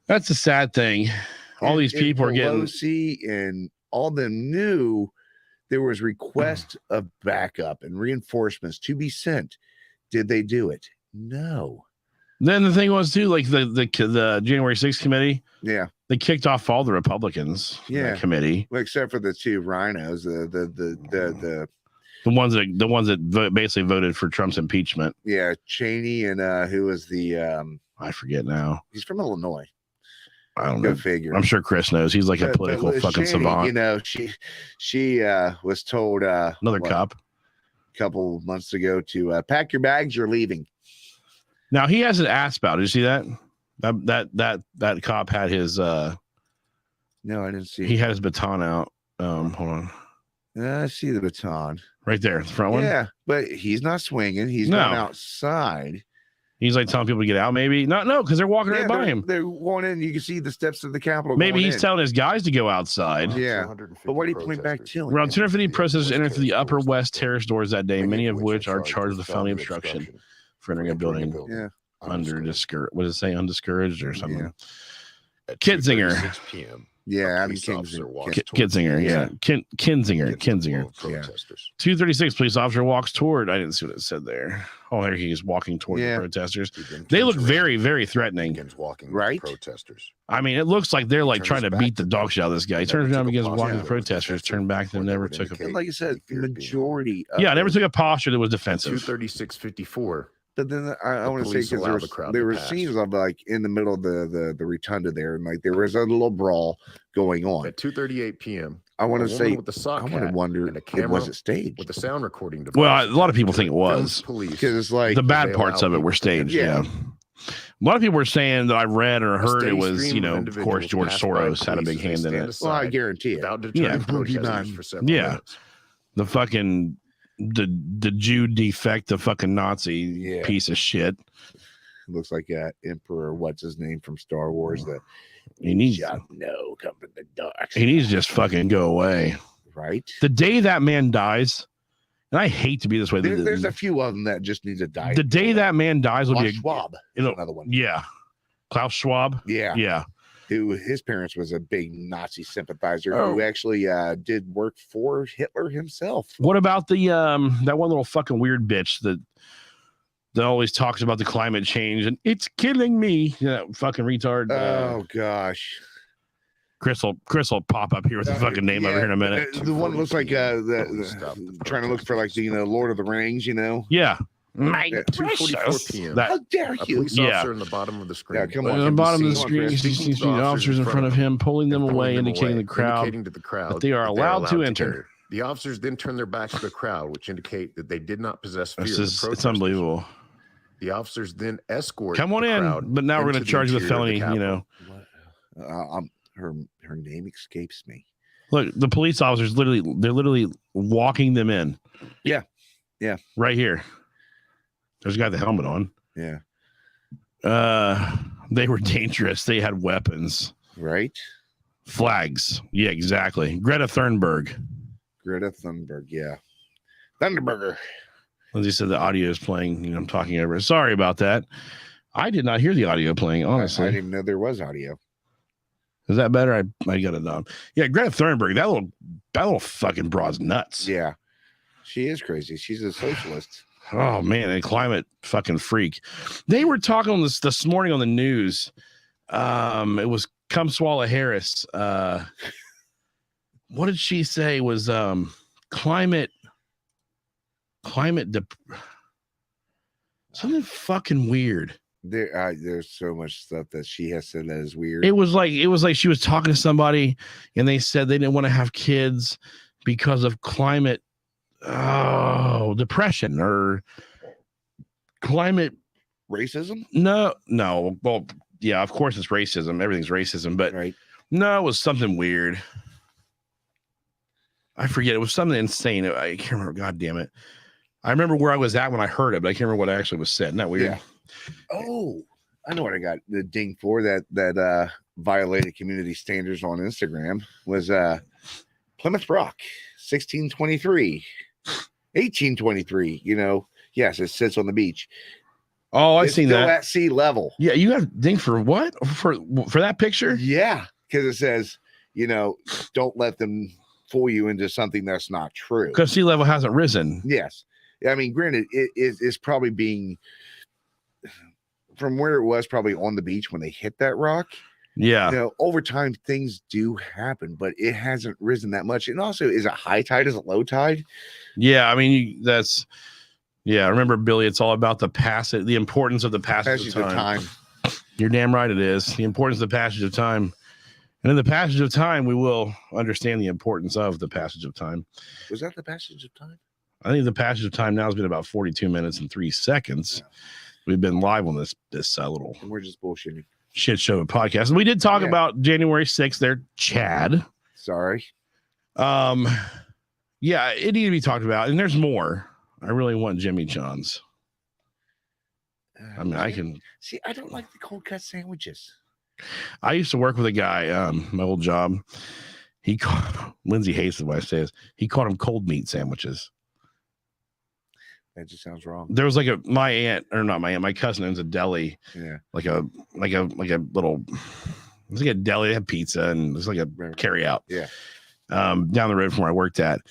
that's a sad thing. All these people are getting and all them knew there was requests of backup and reinforcements to be sent. Did they do it? No. Then the thing was too, like the January 6th committee. Yeah, they kicked off all the Republicans. Yeah, committee, well, except for the two rhinos, the ones that basically voted for Trump's impeachment. Yeah, Cheney and who was the I forget now. He's from Illinois. I don't know. Figure. I'm sure Chris knows. He's like a political fucking Cheney, savant. She was told another cop a couple months ago to pack your bags. You're leaving. Now he has an ass bout. Did you see that? That cop had his. No, I didn't see. He had his baton out. Hold on. I see the baton right there, the front one. Yeah, but he's not swinging. He's going outside. He's like telling people to get out, maybe. No, because they're walking right by him. They're going in. You can see the steps of the Capitol. Maybe he's telling his guys to go outside. Yeah. But what did he point back to? Around 250 protesters entered through the Upper West Terrace doors that day, many of which are charged with felony obstruction for entering a building. Yeah. Under discouraged. What does it say? Undiscouraged or something? Yeah. Kitzinger. 6 p.m. Yeah, Kinzinger. Yeah, Kinzinger. 236 police officer walks toward. I didn't see what it said there. Oh, there he is walking toward the protesters. They look very, very threatening. Right? Protesters. I mean, it looks like they're like trying to beat the dog shit out of this guy. He turns around, begins walking the protesters, turned back, and never took a. And like I said, the majority. Never took a posture that was defensive. 236-54. But then I want to say, because there were scenes of like in the middle of the rotunda there, and like there was a little brawl going on at 2:38 p.m. I want to say, with the sock I want to wonder, was it staged with the sound recording device? Well, a lot of people think it was, because it's like the bad parts of it were staged. Yeah. A lot of people were saying that I read or heard it was, of course, George Soros had a big hand in it. Well, I guarantee it. Yeah. The fucking the Jew defect, the fucking Nazi piece of shit. Looks like Emperor, what's his name from Star Wars? That he needs come in the dark. He needs to just fucking go away. Right. The day that man dies, and I hate to be this way. There's a few of them that just need to die. The day that man dies will be Schwab. Another one. Yeah. Klaus Schwab. Yeah. His parents was a big Nazi sympathizer who actually did work for Hitler himself. What about the that one little fucking weird bitch that always talks about the climate change and it's killing me? Fucking retard. Oh gosh. Chris will pop up here with the fucking name over here in a minute. The one looks like trying to look for like the Lord of the Rings, Yeah. My 2:44 p.m. How dare you? A police officer in the bottom of the screen. Yeah, come on. At the bottom of the screen, you see the officers in front of him, pulling them away, indicating to the crowd that they are allowed to enter. The officers then turn their backs to the crowd, which indicate that they did not possess fear. It's unbelievable. The officers then escort. Come on in, but now we're going to charge you with felony. Her name escapes me. Look, the police officers they're literally walking them in. Yeah. Right here. There's a guy with the helmet on. Yeah. They were dangerous. They had weapons. Right. Flags. Yeah, exactly. Greta Thunberg. Yeah. Thunderburger. Lindsay said the audio is playing. I'm talking over it. Sorry about that. I did not hear the audio playing, honestly. I didn't know there was audio. Is that better? I got it on. Yeah, Greta Thunberg. That little fucking broad's nuts. Yeah. She is crazy. She's a socialist. Oh man, a climate fucking freak. They were talking on this morning on the news. It was Kamala Harris. What did she say was climate Something fucking weird. There's so much stuff that she has said that is weird. It was like she was talking to somebody and they said they didn't want to have kids because of climate depression or climate racism. No. Well, yeah, of course it's racism. Everything's racism, but right. No, it was something weird. I forget. It was something insane. I can't remember. God damn it. I remember where I was at when I heard it, but I can't remember what actually was said. Isn't that weird? Yeah. Oh, I know what I got the ding for that violated community standards on Instagram was Plymouth Rock 1623 1823. Yes, it sits on the beach. Oh, I've seen that at sea level. Yeah, you have ding for what for that picture? Yeah, because it says don't let them fool you into something that's not true. Because sea level hasn't risen. Yes, I mean, granted, it's probably being from where it was probably on the beach when they hit that rock. Yeah. Over time things do happen, but it hasn't risen that much. And also, is it high tide? Is it low tide? Yeah, I mean remember, Billy, it's all about the importance of the passage of time. You're damn right it is. The importance of the passage of time. And in the passage of time, we will understand the importance of the passage of time. Was that the passage of time? I think the passage of time now has been about 42 minutes and 3 seconds. Yeah. We've been live on this little and we're just bullshitting shit show podcast. And we did talk about January 6th there, Chad. Sorry. Yeah, it needed to be talked about. And there's more. I really want Jimmy John's. I mean, I can see. I don't like the cold cut sandwiches. I used to work with a guy, my old job. Lindsay hates the way I say this. He called them cold meat sandwiches. That just sounds wrong. There was my cousin owns a deli. Yeah. Like a little, it's like a deli. They have pizza and it's like a carry out. Yeah. Down the road from where I worked at.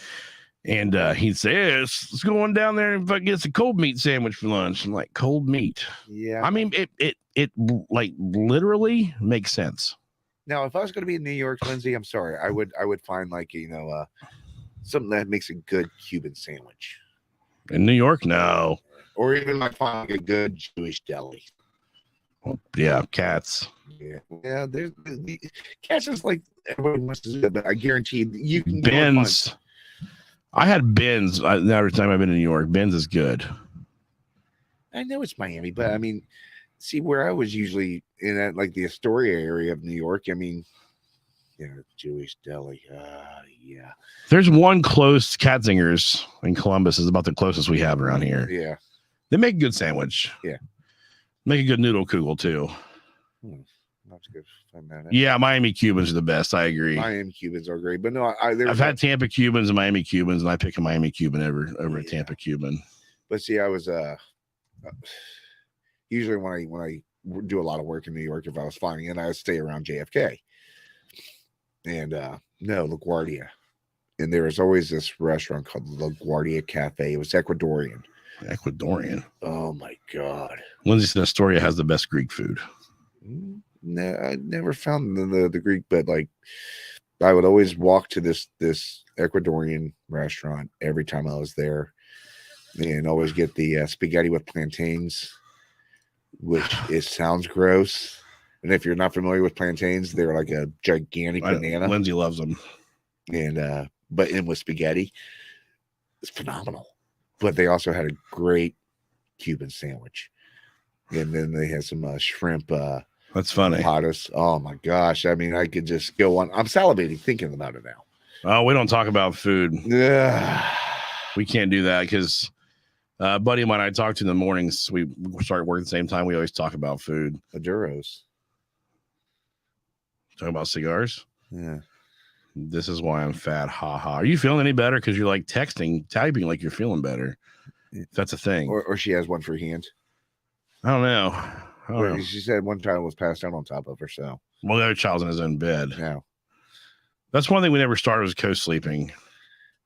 And he'd say, hey, let's go on down there and get us a cold meat sandwich for lunch. I'm like, cold meat. Yeah. I mean, it like literally makes sense. Now, if I was going to be in New York, Lindsay, I'm sorry. I would find something that makes a good Cuban sandwich. In New York, no. Or even find a good Jewish deli. Well, yeah, Cats. Yeah. There's Cats is like everybody wants to do that, but I guarantee you can Ben's. I had Ben's every time I've been in New York. Ben's is good. I know it's Miami, but I mean, see where I was usually in that the Astoria area of New York. I mean, Jewish deli. Yeah. There's one close Katzinger's in Columbus is about the closest we have around here. Yeah. They make a good sandwich. Yeah. Make a good noodle kugel too. That's good. Yeah, Miami Cubans are the best. I agree. Miami Cubans are great, but no, I've had Tampa Cubans and Miami Cubans, and I pick a Miami Cuban over a Tampa Cuban. But see, I was usually when I do a lot of work in New York, if I was flying in, I would stay around JFK. And LaGuardia. And there was always this restaurant called LaGuardia Cafe. It was Ecuadorian. Oh my God. Lindsay said Astoria has the best Greek food. No, I never found the Greek, but I would always walk to this Ecuadorian restaurant every time I was there, and always get the spaghetti with plantains, which sounds gross. And if you're not familiar with plantains, they're like a gigantic banana. Lindsay loves them, and but in with spaghetti, it's phenomenal. But they also had a great Cuban sandwich, and then they had some shrimp. That's funny. Potus. Oh my gosh. I mean, I could just go on. I'm salivating thinking about it now. Oh, we don't talk about food. Yeah. We can't do that because buddy of mine I talk to in the mornings, we start work at the same time. We always talk about food. Maduros. Talking about cigars. Yeah. This is why I'm fat. Ha ha. Are you feeling any better? Because you're typing like you're feeling better. If that's a thing. Or she has one for hand. I don't know. She said one child was passed out on top of her. So, well, the other child's in his own bed. Yeah. That's one thing we never started was co-sleeping.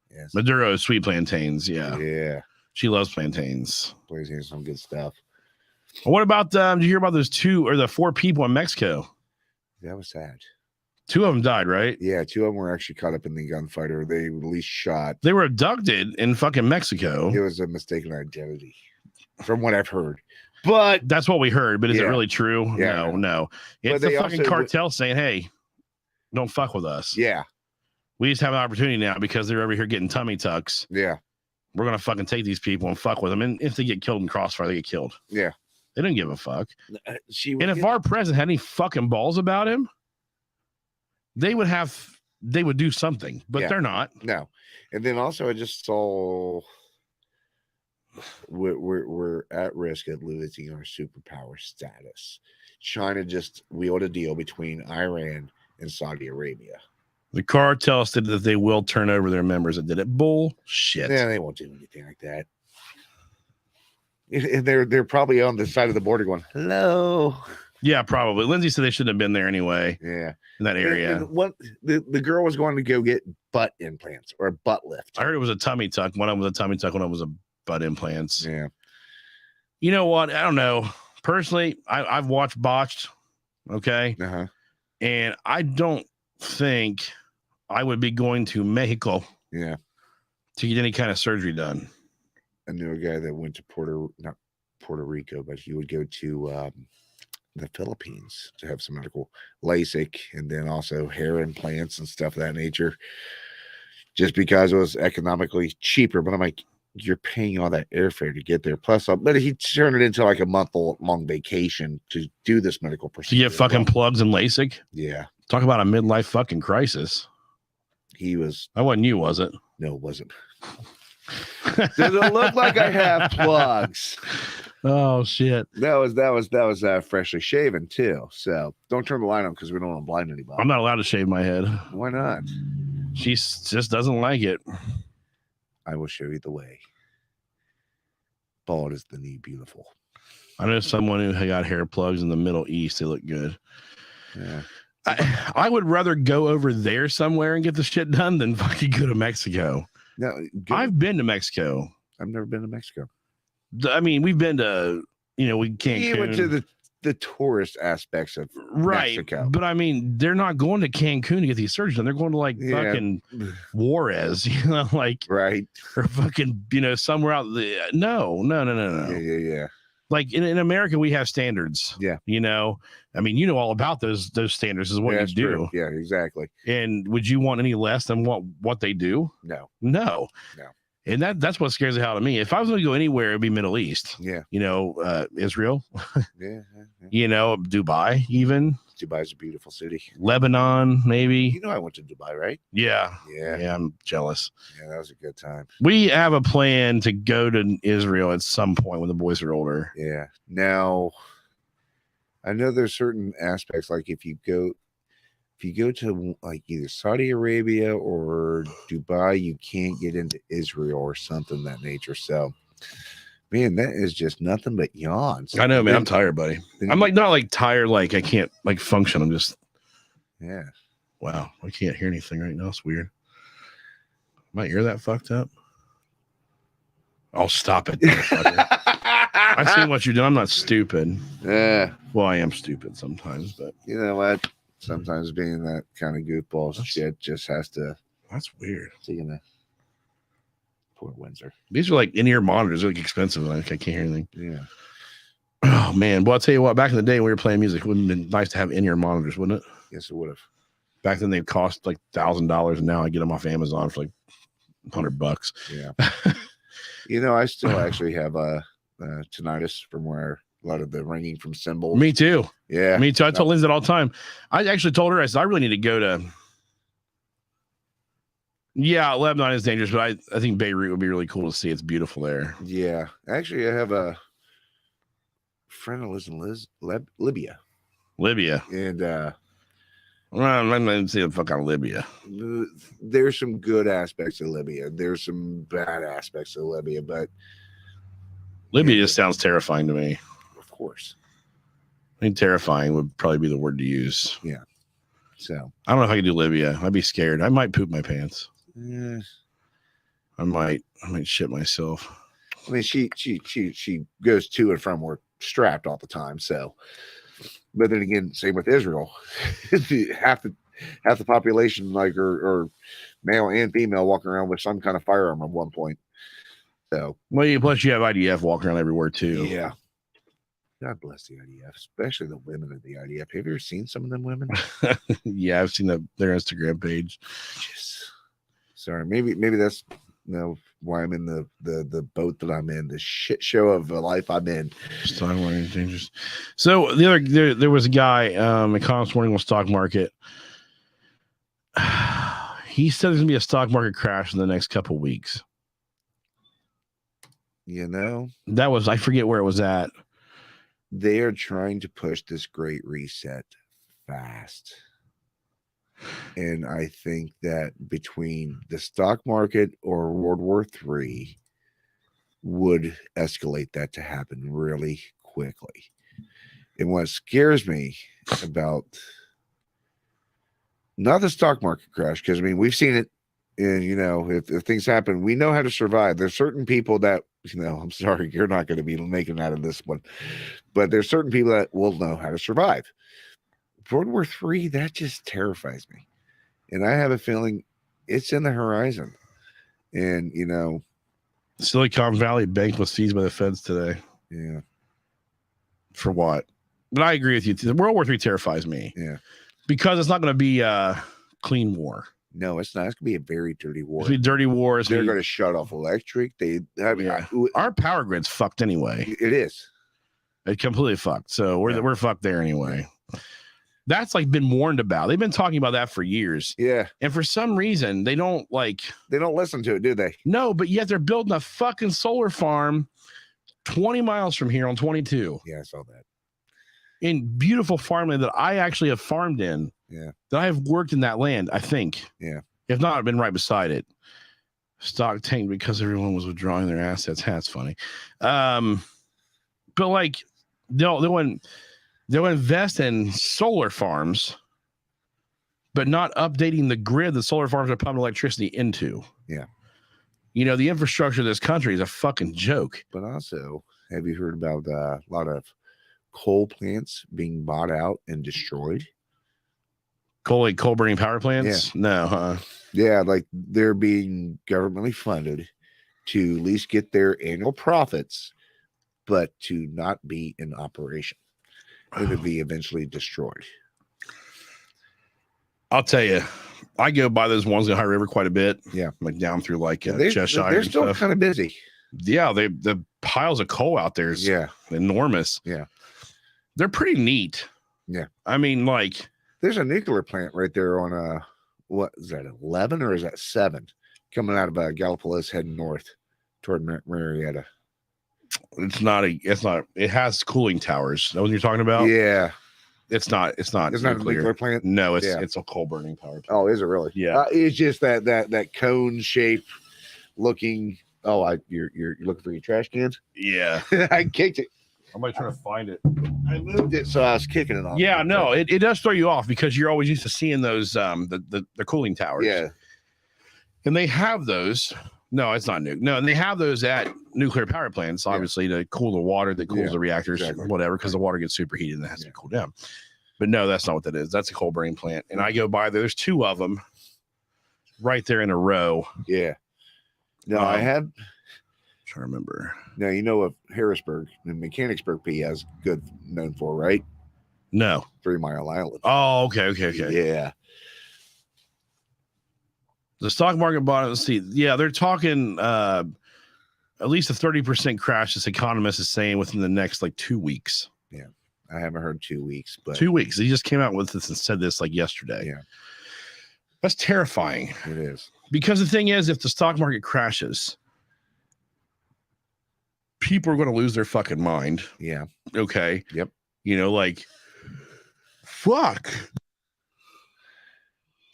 Yes. Maduro, sweet plantains. Yeah. Yeah. She loves plantains. Plays in some good stuff. What about, did you hear about those 4 people in Mexico? That was sad. 2 of them died, right? Yeah. 2 of them were actually caught up in the gunfight, or they were at least shot. They were abducted in fucking Mexico. It was a mistaken identity. from what I've heard. But that's what we heard. But is it really true? Yeah, no. It's the fucking cartel saying, "Hey, don't fuck with us." Yeah. We just have an opportunity now because they're over here getting tummy tucks. Yeah. We're gonna fucking take these people and fuck with them. And if they get killed in crossfire, they get killed. Yeah. They didn't give a fuck. And if our president had any fucking balls about him, they would do something, but they're not. No. And then also I just saw we're at risk of losing our superpower status. China just wheeled a deal between Iran and Saudi Arabia. The cartel said that they will turn over their members that did it. Bullshit. Yeah, they won't do anything like that. And they're probably on the side of the border going, hello. Yeah, probably. Lindsay said they shouldn't have been there anyway. Yeah. In that area. And what the girl was going to go get butt implants or a butt lift. I heard it was a tummy tuck. One of them was a tummy tuck, one of them was a butt implants. Yeah. You know what? I don't know. Personally, I've watched Botched. Okay. Uh-huh. And I don't think I would be going to Mexico. Yeah. To get any kind of surgery done. I knew a guy that went to not Puerto Rico, but he would go to the Philippines to have some medical LASIK and then also hair implants and stuff of that nature, just because it was economically cheaper. But I'm like, you're paying all that airfare to get there. Plus, but he turned it into like a month-long vacation to do this medical procedure. To get fucking plugs and LASIK? Yeah. Talk about a midlife fucking crisis. That wasn't you, was it? No, it wasn't. Does it look like I have plugs? Oh shit! That was freshly shaven too. So don't turn the light on because we don't want to blind anybody. I'm not allowed to shave my head. Why not? She just doesn't like it. I will show you the way. Bald is the new beautiful. I know someone who got hair plugs in the Middle East. They look good. Yeah. I would rather go over there somewhere and get the shit done than fucking go to Mexico. No, I've been to Mexico. I've never been to Mexico. I mean, we've been to, we can't. You went to the tourist aspects of Mexico. But I mean, they're not going to Cancun to get these surgeries done. They're going to fucking Juarez, right, or fucking, somewhere out the. No. Yeah. Like in America, we have standards. Yeah. I mean, all about those standards is what you do. True. Yeah, exactly. And would you want any less than what they do? No. And that's what scares the hell out of me. If I was going to go anywhere, it'd be Middle East. Yeah. Israel. Yeah. Dubai even. Dubai's a beautiful city. Lebanon, maybe. I went to Dubai, right? Yeah. I'm jealous. Yeah, that was a good time. We have a plan to go to Israel at some point when the boys are older. Yeah. Now, I know there's certain aspects, like if you go to like either Saudi Arabia or Dubai, you can't get into Israel or something of that nature. So, man, that is just nothing but yawns. I know, man. I'm tired, buddy. I'm not tired, I can't function. I'm just, wow. I can't hear anything right now. It's weird. My ear that fucked up. Oh, stop it. I see what you're doing. I'm not stupid. Yeah. Well, I am stupid sometimes, but you know what? Sometimes being that kind of goofball shit just has to. That's weird. Poor Windsor. These are in-ear monitors. They're expensive. I can't hear anything. Yeah. Oh man. Well, I'll tell you what. Back in the day when we were playing music, it would have been nice to have in-ear monitors, wouldn't it? Yes, it would have. Back then they cost $1,000, and now I get them off Amazon for $100. Yeah. I still actually have tinnitus from where a lot of the ringing from cymbals. Me too. Yeah. Me too. I told Lindsay that all the time. I actually told her, I said, I really need to go to. Yeah, Lebanon is dangerous, but I think Beirut would be really cool to see. It's beautiful there. Yeah. Actually, I have a friend who lives in Libya. And I'm not going to say the fuck out of Libya. There's some good aspects of Libya. There's some bad aspects of Libya, but Libya just sounds terrifying to me. Of course. I think terrifying would probably be the word to use. Yeah. So I don't know if I could do Libya. I'd be scared. I might poop my pants. Yeah. I might shit myself. I mean, she goes to and from work strapped all the time. So, but then again, same with Israel. half the population, or male and female, walking around with some kind of firearm at one point. So, well, plus you have IDF walking around everywhere too. yeah. God bless the IDF, especially the women of the IDF. Have you ever seen some of them women? Yeah, I've seen their Instagram page. Just sorry, maybe that's why I'm in the boat that I'm in, the shit show of a life I'm in. Stock market dangerous. So there was a guy, Economist morning on stock market. He said there's gonna be a stock market crash in the next couple of weeks. That was, I forget where it was at. They are trying to push this great reset fast. And I think that between the stock market or World War III would escalate that to happen really quickly. And what scares me about not the stock market crash, because I mean, we've seen it, and if things happen, we know how to survive. There's certain people that, I'm sorry, you're not going to be making it out of this one, but there's certain people that will know how to survive. World War III, that just terrifies me. And I have a feeling it's in the horizon. And, Silicon Valley Bank was seized by the feds today. Yeah. For what? But I agree with you. The World War III terrifies me. Yeah. Because it's not going to be a clean war. No, it's not. It's going to be a very dirty war. It's going to be dirty wars. They're going to shut off electric. Our power grid's fucked anyway. It is. It's completely fucked. So we're fucked there anyway. Yeah. That's been warned about. They've been talking about that for years. Yeah. And for some reason, they don't listen to it, do they? No, but yet they're building a fucking solar farm 20 miles from here on 22. Yeah, I saw that. In beautiful farmland that I actually have farmed in. Yeah. That I have worked in that land, I think. Yeah. If not, I've been right beside it. Stock tanked because everyone was withdrawing their assets. That's funny. But they'll invest in solar farms, but not updating the grid the solar farms are pumping electricity into. Yeah. The infrastructure of this country is a fucking joke. But also, have you heard about a lot of coal plants being bought out and destroyed? Coal burning power plants? Yeah. No, huh? Yeah, they're being governmentally funded to at least get their annual profits, but to not be in operation. It would be eventually destroyed. I'll tell you, I go by those ones in High River quite a bit. Yeah, down through Cheshire. They're still kind of busy. Yeah, the piles of coal out there is enormous. Yeah, they're pretty neat. Yeah, I mean, there's a nuclear plant right there on what is that, 11 or is that 7? Coming out of Gallipolis heading north toward Marietta. It has cooling towers. Is that what you're talking about? Yeah. It's not a nuclear plant. No, it's a coal burning power plant. Oh, is it really? Yeah. It's just that cone shape looking. Oh, you're looking for your trash cans? Yeah. I kicked it. I'm trying to find it. I moved it, so I was kicking it off. Yeah, no, it does throw you off because you're always used to seeing those the cooling towers. Yeah. And they have those. No, it's not nuke. No, and they have those at nuclear power plants, obviously, to cool the water that cools the reactors, whatever, because the water gets superheated and it has to cool down. But no, that's not what that is. That's a coal burning plant. And I go by there. There's 2 of them right there in a row. Yeah. No, I had. I'm trying to remember. Now, of Harrisburg and Mechanicsburg, PA is good known for, right? No. 3 Mile Island. Oh, okay. Yeah. The stock market bottom. Let's see. Yeah, they're talking at least a 30% crash. This Economist is saying within the next 2 weeks. Yeah, I haven't heard 2 weeks, but 2 weeks. He just came out with this and said this yesterday. Yeah, that's terrifying. It is, because the thing is, if the stock market crashes, people are going to lose their fucking mind. Yeah. Okay. Yep. Fuck.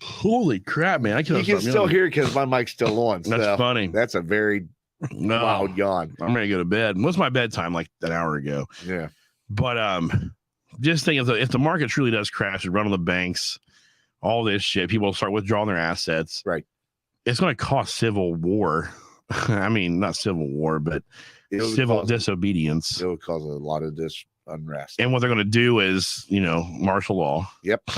Holy crap, man. You can still hear it because my mic's still on. That's funny. That's a very loud yawn. I'm ready to go to bed. What's my bedtime? An hour ago. Yeah. But just think if the market truly does crash and run on the banks, all this shit, people start withdrawing their assets. Right. It's going to cause civil war. I mean, not civil war, but civil disobedience. It would cause a lot of unrest. And what they're going to do is, martial law. Yep.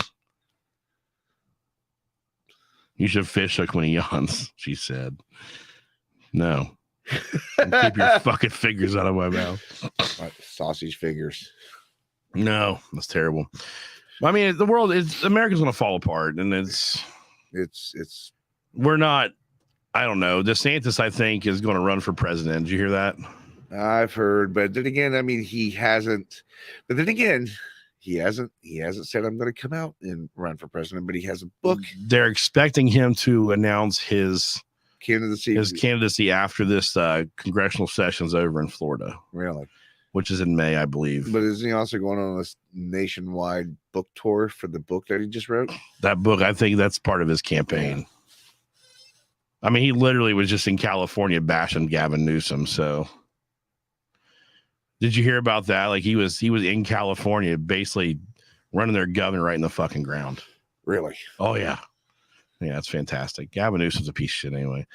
You should fish like when he yawns, she said. No. And keep your fucking fingers out of my mouth. Sausage fingers. No, that's terrible. I mean, the world is America's going to fall apart, and we're not. I don't know. DeSantis, I think, is going to run for president. Did you hear that? I've heard, but then again, I mean, he hasn't. But then again, he hasn't said I'm going to come out and run for president. But he has a book. They're expecting him to announce his candidacy after this congressional session's over in Florida. Really? Which is in May, I believe. But isn't he also going on this nationwide book tour for the book that he just wrote? That book, I think that's part of his campaign. Yeah. I mean, he literally was just in California bashing Gavin Newsom. So, did you hear about that? Like he was in California, basically running their governor right in the fucking ground. Really? Oh yeah, yeah, that's fantastic. Gavin Newsom's a piece of shit anyway.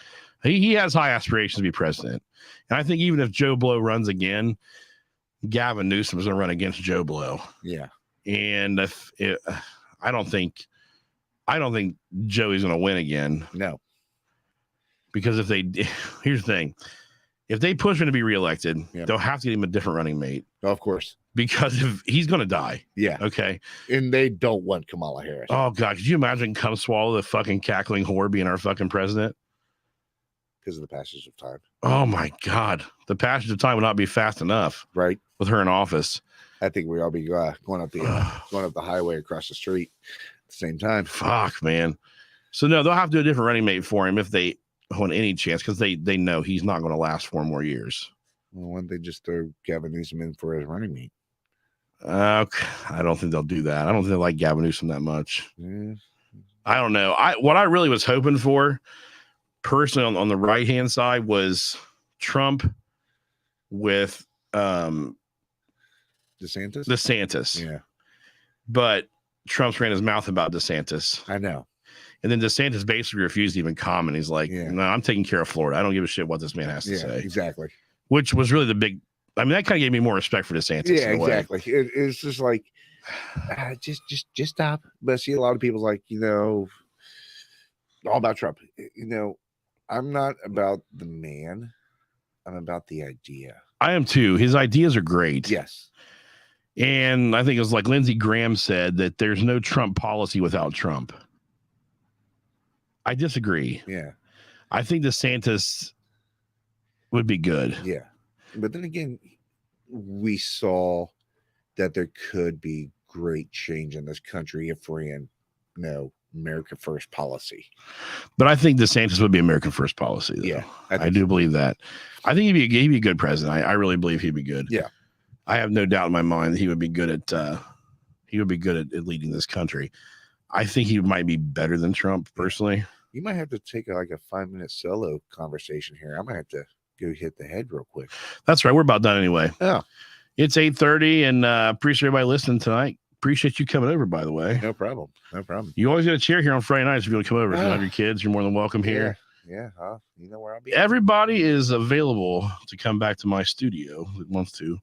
He has high aspirations to be president, and I think even if Joe Blow runs again, Gavin Newsom is going to run against Joe Blow. Yeah, and I don't think Joey's going to win again. No. Because here's the thing, if they push him to be reelected, they'll have to get him a different running mate. Of course. Because if he's going to die. Yeah. Okay. And they don't want Kamala Harris. Oh, God. Could you imagine come swallow the fucking cackling whore being our fucking president? Because of the passage of time. Oh, my God. The passage of time would not be fast enough. Right. With her in office. I think we all be going up the highway across the street at the same time. Fuck, man. So, no, they'll have to do a different running mate for him if they on any chance, because they know he's not going to last 4 more years. Well, why don't they just throw Gavin Newsom in for his running mate? I don't think they'll do that. I don't think they like Gavin Newsom that much. Yeah. I don't know. What I really was hoping for, personally, on the right hand side, was Trump with DeSantis. Yeah. But Trump's ran his mouth about DeSantis. I know. And then DeSantis basically refused to even comment. He's like, no, I'm taking care of Florida. I don't give a shit what this man has to say. Exactly. Which was really the big, I mean, that kind of gave me more respect for DeSantis. Yeah, exactly. It's just like, just stop. But I see a lot of people like, all about Trump. I'm not about the man. I'm about the idea. I am too. His ideas are great. Yes. And I think it was like Lindsey Graham said that there's no Trump policy without Trump. I disagree. Yeah. I think DeSantis would be good. Yeah. But then again, we saw that there could be great change in this country if we're in America First policy. But I think DeSantis would be American First policy, though. Yeah. I do believe that. I think he'd be a good president. I really believe he'd be good. Yeah. I have no doubt in my mind that he would be good at leading this country. I think he might be better than Trump, personally. You might have to take a 5-minute solo conversation here. I might have to go hit the head real quick. That's right. We're about done anyway. Yeah. It's 8:30, and appreciate everybody listening tonight. Appreciate you coming over, by the way. No problem. You always get a chair here on Friday nights if you want to come over. If you have your kids, you're more than welcome here. Yeah. You know where I'll be. Everybody is available to come back to my studio that wants to,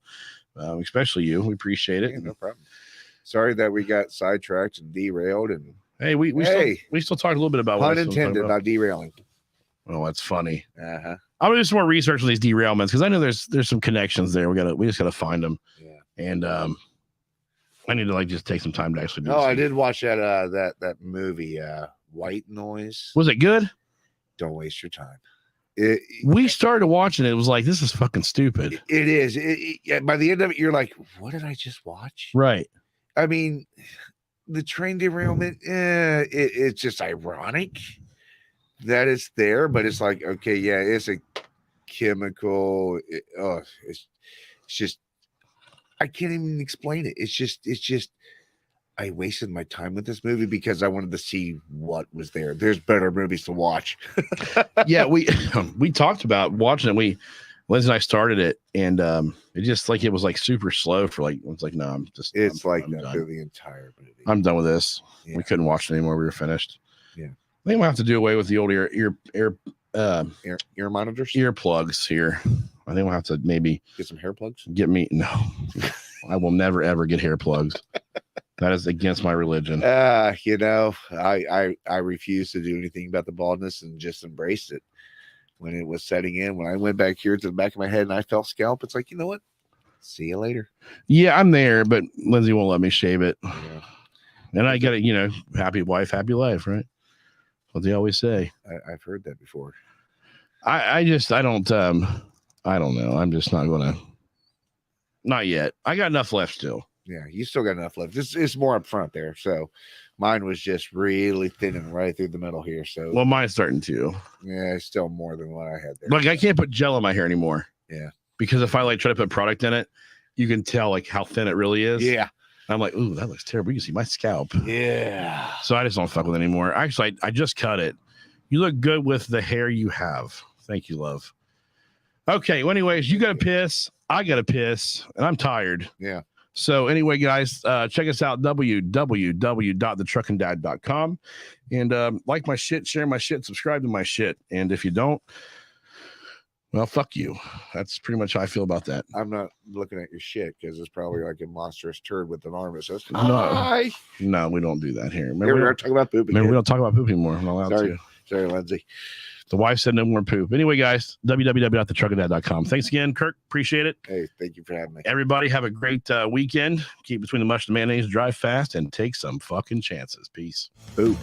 especially you. We appreciate it. Yeah, no problem. Sorry that we got sidetracked and derailed. And hey, we still talked a little bit about pun intended, not derailing. Oh, that's funny. Uh-huh. I'm gonna do some more research on these derailments because I know there's some connections there. We just gotta find them. Yeah. And I need to just take some time to actually do I did watch that movie, White Noise. Was it good? Don't waste your time. We started watching it. It was like, this is fucking stupid. It is. By the end of it, you're like, what did I just watch? Right. I mean, the train derailment, it's just ironic that it's there, but it's like, okay, yeah, it's a chemical. It's just, I can't even explain it. It's just, I wasted my time with this movie because I wanted to see what was there. There's better movies to watch. Yeah, we talked about watching it. Liz and I started it, and it just it was super slow for it's like, no, I'm just. It's I'm that done. through the entire movie. I'm done with this. Yeah. We couldn't watch it anymore. We were finished. Yeah, I think we'll have to do away with the old ear monitors, earplugs here. I think we'll have to maybe get some hair plugs. No, I will never ever get hair plugs. That is against my religion. I refuse to do anything about the baldness and just embrace it. when it was setting in. When I went back here to the back of my head and I felt scalp, it's like, you know what? See you later. Yeah, I'm there, but Lindsay won't let me shave it. Yeah. And I got it, happy wife, happy life, right? What they always say. I've heard that before. I don't know. I'm just not gonna. Not yet. I got enough left still. Yeah, you still got enough left. It's more up front there. So mine was just really thinning right through the middle here. So well, mine's starting to. Yeah, it's still more than what I had there. Like I can't put gel in my hair anymore. Yeah. Because if I try to put product in it, you can tell how thin it really is. Yeah. I'm like, ooh, that looks terrible. You can see my scalp. Yeah. So I just don't fuck with it anymore. Actually, I just cut it. You look good with the hair you have. Thank you, love. Okay. Well, anyways, you got to piss. I got to piss. And I'm tired. Yeah. So anyway, guys, check us out, www.thetruckindad.com. And like my shit, share my shit, subscribe to my shit. And if you don't, well, fuck you. That's pretty much how I feel about that. I'm not looking at your shit because it's probably like a monstrous turd with an arm that says, hi. No, we don't do that here. Remember, we don't talk about poop. Remember, we don't talk about poop anymore. I'm not allowed to. Sorry, Lindsay. The wife said no more poop. Anyway, guys, www.thetruckindad.com. Thanks again, Kirk. Appreciate it. Hey, thank you for having me. Everybody have a great weekend. Keep between the mush and mayonnaise, drive fast, and take some fucking chances. Peace. Poop.